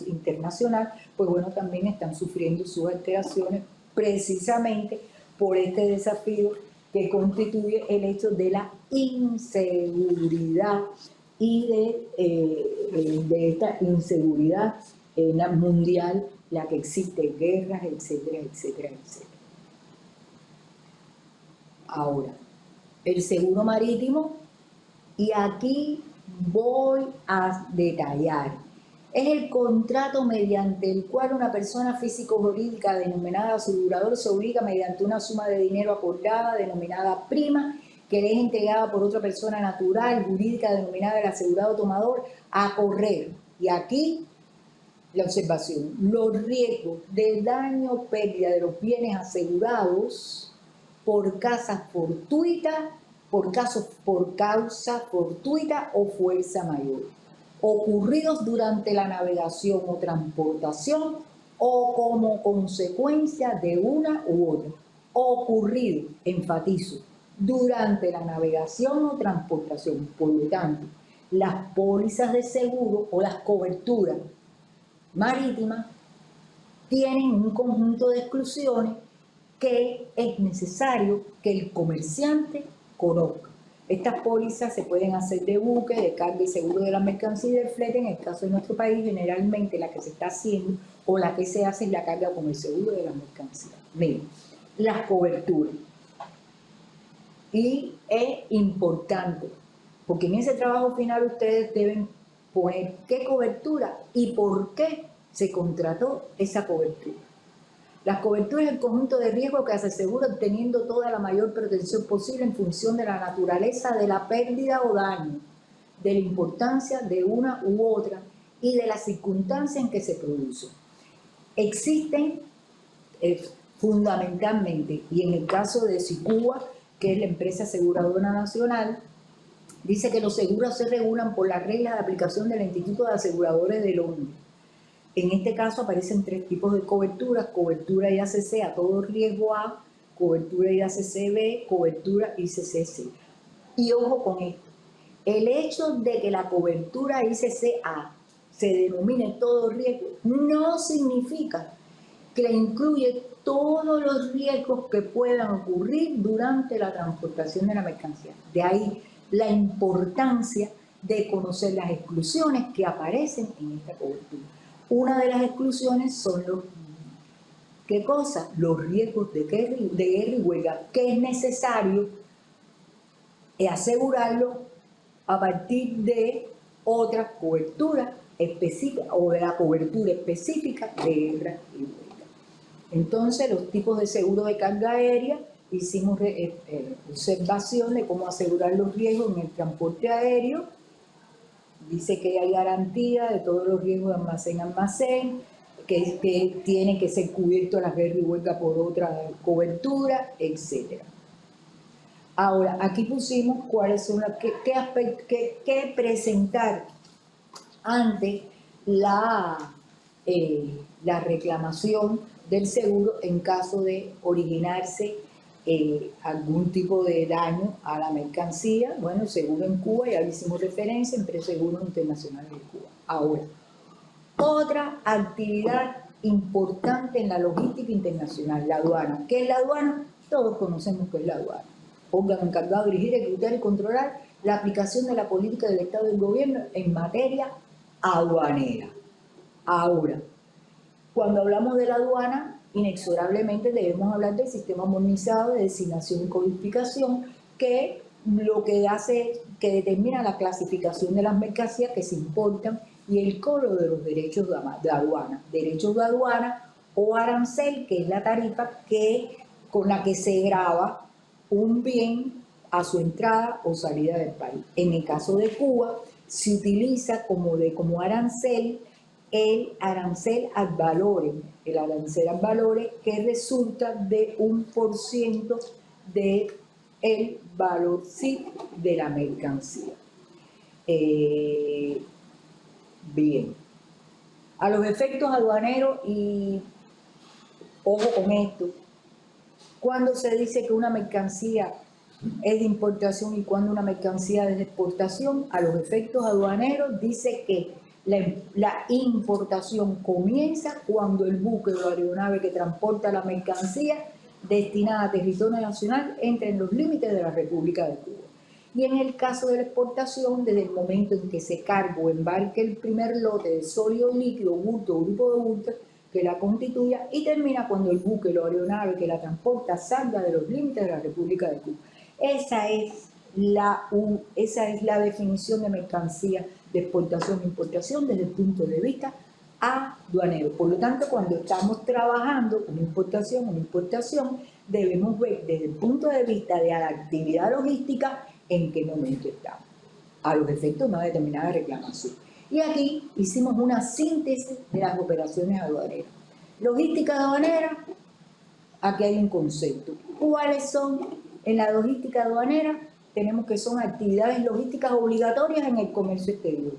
S2: internacional, pues bueno, también están sufriendo sus alteraciones precisamente por este desafío que constituye el hecho de la inseguridad y de esta inseguridad mundial, la que existe, guerras, etcétera, etcétera, etcétera. Ahora, el seguro marítimo, y aquí voy a detallar, es el contrato mediante el cual una persona físico-jurídica denominada asegurador se obliga mediante una suma de dinero acordada denominada prima que le es entregada por otra persona natural, jurídica denominada el asegurado tomador, a correr. Y aquí la observación, los riesgos de daño o pérdida de los bienes asegurados por causa fortuita o fuerza mayor, ocurridos durante la navegación o transportación o como consecuencia de una u otra, ocurrido, enfatizo, durante la navegación o transportación. Por lo tanto, las pólizas de seguro o las coberturas marítimas tienen un conjunto de exclusiones que es necesario que el comerciante conozca. Estas pólizas se pueden hacer de buque, de carga y seguro de la mercancía y del flete. En el caso de nuestro país, generalmente la que se está haciendo o la que se hace es la carga con el seguro de la mercancía. Miren, las coberturas. Y es importante, porque en ese trabajo final ustedes deben poner qué cobertura y por qué se contrató esa cobertura. Las coberturas es el conjunto de riesgos que se asegura obteniendo toda la mayor protección posible en función de la naturaleza de la pérdida o daño, de la importancia de una u otra y de la circunstancia en que se produce. Existen fundamentalmente, y en el caso de SICUA, que es la empresa aseguradora nacional, dice que los seguros se regulan por las reglas de aplicación del Instituto de Aseguradores de Londres. En este caso aparecen tres tipos de coberturas: cobertura IACC a todo riesgo A, cobertura IACC B, cobertura ICC C. Y ojo con esto, el hecho de que la cobertura ICC A se denomine todo riesgo no significa que incluye todos los riesgos que puedan ocurrir durante la transportación de la mercancía. De ahí la importancia de conocer las exclusiones que aparecen en esta cobertura. Una de las exclusiones son los, ¿qué cosa? Los riesgos de guerra y huelga, que es necesario asegurarlo a partir de otra cobertura específica o de la cobertura específica de guerra y huelga. Entonces, los tipos de seguro de carga aérea, hicimos observación de cómo asegurar los riesgos en el transporte aéreo. Dice que hay garantía de todos los riesgos de almacén a almacén, que tiene que ser cubierto la guerra y huelga por otra cobertura, etc. Ahora, aquí pusimos cuáles son las que presentar ante la reclamación del seguro en caso de originarse algún tipo de daño a la mercancía. Bueno, el seguro en Cuba, ya le hicimos referencia, Empresa de Seguros Internacionales de Cuba. Ahora, otra actividad importante en la logística internacional, la aduana. ¿Qué es la aduana? Todos conocemos qué es la aduana. Órgano encargado de dirigir, ejecutar y controlar la aplicación de la política del Estado y del Gobierno en materia aduanera. Ahora, cuando hablamos de la aduana, inexorablemente debemos hablar del sistema armonizado de designación y codificación, que lo que hace es que determina la clasificación de las mercancías que se importan y el cobro de los derechos de aduana. Derechos de aduana o arancel, que es la tarifa con la que se grava un bien a su entrada o salida del país. En el caso de Cuba, se utiliza como arancel el arancel ad valorem, que resulta de 1% del valor CIF de la mercancía. Bien, a los efectos aduaneros, y ojo con esto, cuando se dice que una mercancía es de importación y cuando una mercancía es de exportación, a los efectos aduaneros dice que la importación comienza cuando el buque o la aeronave que transporta la mercancía destinada a territorio nacional entra en los límites de la República de Cuba. Y en el caso de la exportación, desde el momento en que se carga o embarque el primer lote de sólido, líquido, bulto o grupo de bultos que la constituya y termina cuando el buque o aeronave que la transporta salga de los límites de la República de Cuba. Esa es la definición de mercancía de exportación e importación desde el punto de vista aduanero. Por lo tanto, cuando estamos trabajando una importación, debemos ver desde el punto de vista de la actividad logística en qué momento estamos, a los efectos de una determinada reclamación. Y aquí hicimos una síntesis de las operaciones aduaneras. Logística aduanera, aquí hay un concepto. ¿Cuáles son? En la logística aduanera tenemos que son actividades logísticas obligatorias en el comercio exterior.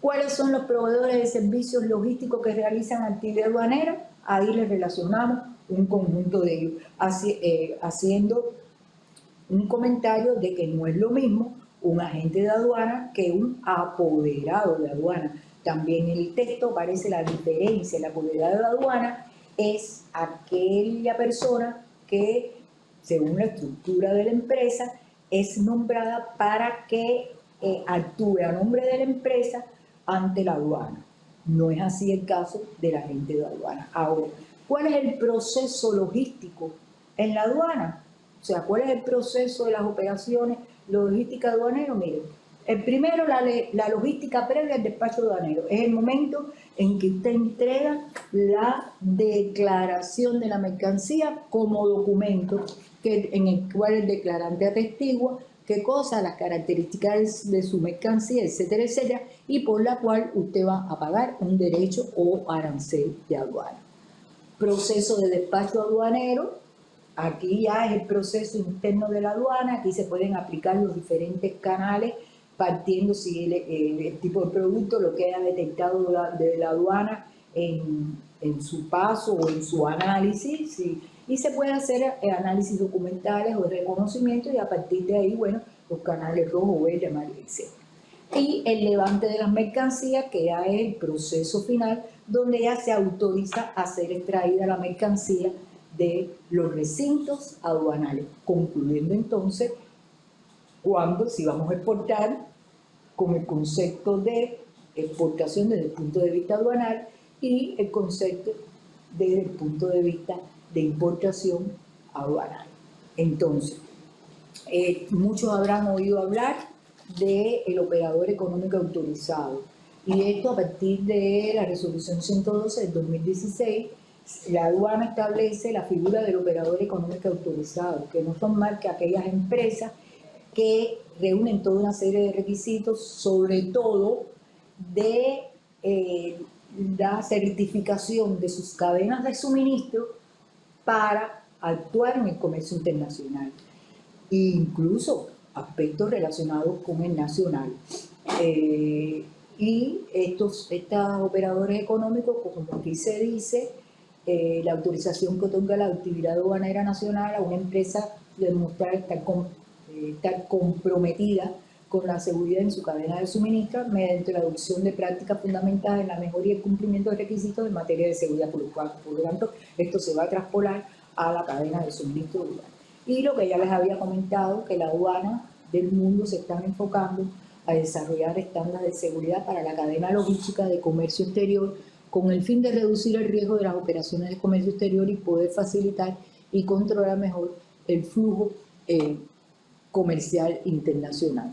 S2: ¿Cuáles son los proveedores de servicios logísticos que realizan actividad aduanera? Ahí les relacionamos un conjunto de ellos, haciendo un comentario de que no es lo mismo un agente de aduana que un apoderado de aduana. También en el texto aparece la diferencia. El apoderado de aduana es aquella persona que, según la estructura de la empresa, es nombrada para que actúe a nombre de la empresa ante la aduana. No es así el caso del agente de aduana. Ahora, ¿cuál es el proceso logístico en la aduana? O sea, ¿cuál es el proceso de las operaciones logísticas aduaneras? Miren, el primero, la logística previa al despacho aduanero. Es el momento en que usted entrega la declaración de la mercancía como documento en el cual el declarante atestigua qué cosa, las características de su mercancía, etcétera, etcétera, y por la cual usted va a pagar un derecho o arancel de aduana. Proceso de despacho aduanero. Aquí ya es el proceso interno de la aduana, aquí se pueden aplicar los diferentes canales, partiendo si el tipo de producto lo queda detectado de la aduana en su paso o en su análisis, ¿sí? Y se puede hacer análisis documentales o reconocimiento y a partir de ahí, bueno, los canales rojo, verde, amarillo, etc. Y el levante de las mercancías, que ya es el proceso final, donde ya se autoriza a ser extraída la mercancía de los recintos aduanales, concluyendo entonces si vamos a exportar con el concepto de exportación desde el punto de vista aduanal y el concepto desde el punto de vista de importación aduanal. Entonces, muchos habrán oído hablar del operador económico autorizado, y esto a partir de la resolución 112 del 2016. La aduana establece la figura del operador económico autorizado, que no son más que aquellas empresas que reúnen toda una serie de requisitos, sobre todo de la certificación de sus cadenas de suministro para actuar en el comercio internacional, e incluso aspectos relacionados con el nacional. Y estos operadores económicos, como aquí se dice, la autorización que otorga la actividad aduanera nacional a una empresa demostrar estar comprometida con la seguridad en su cadena de suministro mediante la adopción de prácticas fundamentadas en la mejoría y el cumplimiento de requisitos en materia de seguridad. Por lo tanto, esto se va a traspolar a la cadena de suministro global. Y lo que ya les había comentado, que la aduana del mundo se están enfocando a desarrollar estándares de seguridad para la cadena logística de comercio exterior, con el fin de reducir el riesgo de las operaciones de comercio exterior y poder facilitar y controlar mejor el flujo comercial internacional.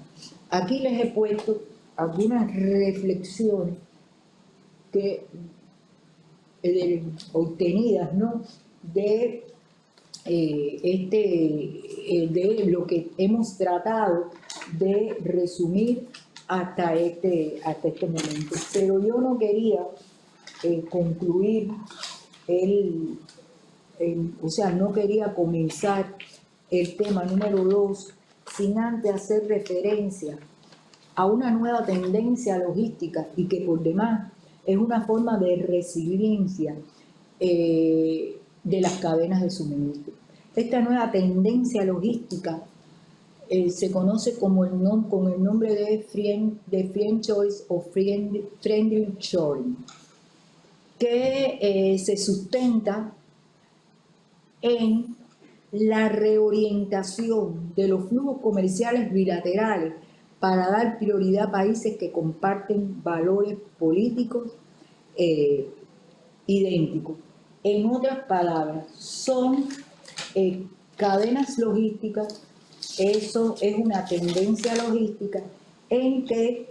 S2: Aquí les he puesto algunas reflexiones obtenidas, ¿no?, de lo que hemos tratado de resumir hasta este momento. Pero yo no quería concluir no quería comenzar el tema número 2 sin antes hacer referencia a una nueva tendencia logística y que por demás es una forma de resiliencia de las cadenas de suministro. Esta nueva tendencia logística se conoce con el nombre de Friend Choice o Friendly Shoring, que se sustenta en la reorientación de los flujos comerciales bilaterales para dar prioridad a países que comparten valores políticos idénticos. En otras palabras, son cadenas logísticas, eso es una tendencia logística en que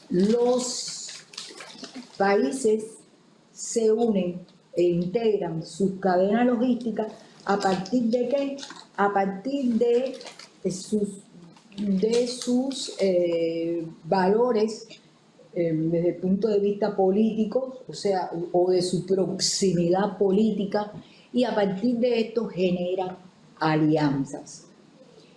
S2: los países se unen e integran sus cadenas logísticas a partir de ¿qué? A partir de sus valores desde el punto de vista político, o sea, o de su proximidad política, y a partir de esto generan alianzas.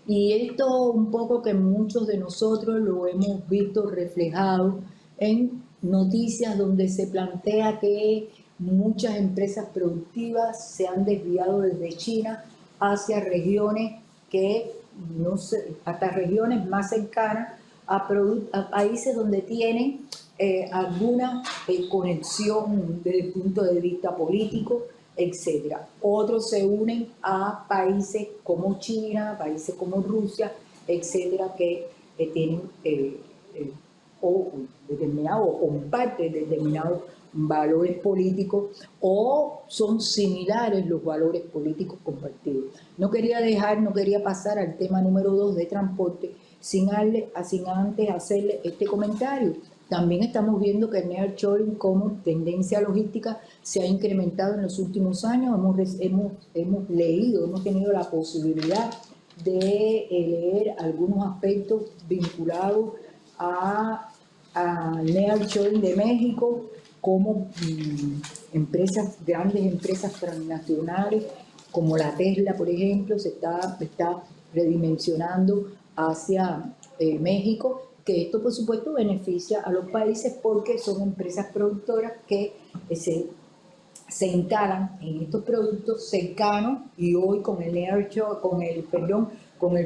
S2: Y esto un poco que muchos de nosotros lo hemos visto reflejado en noticias donde se plantea que muchas empresas productivas se han desviado desde China hacia regiones que, no sé, hasta regiones más cercanas a países donde tienen alguna conexión desde el punto de vista político, etcétera. Otros se unen a países como China, países como Rusia, etcétera, que tienen o determinados o comparten determinados valores políticos o son similares los valores políticos compartidos. No quería pasar al tema número 2 de transporte sin antes hacerle este comentario. También estamos viendo que el nearshoring como tendencia logística se ha incrementado en los últimos años. Hemos leído, hemos tenido la posibilidad de leer algunos aspectos vinculados al nearshoring de México, como grandes empresas transnacionales como la Tesla, por ejemplo, se está redimensionando hacia México, que esto por supuesto beneficia a los países porque son empresas productoras que se instalan en estos productos cercanos, y hoy con el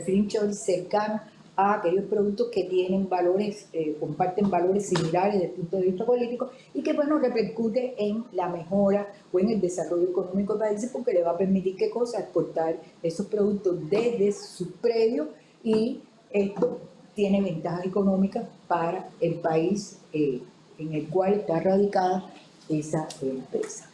S2: friendshoring cercano a aquellos productos que tienen valores, comparten valores similares desde el punto de vista político y que bueno, repercute en la mejora o en el desarrollo económico de países porque le va a permitir ¿qué cosa? Exportar esos productos desde sus predios, y esto tiene ventajas económicas para el país en el cual está radicada esa empresa.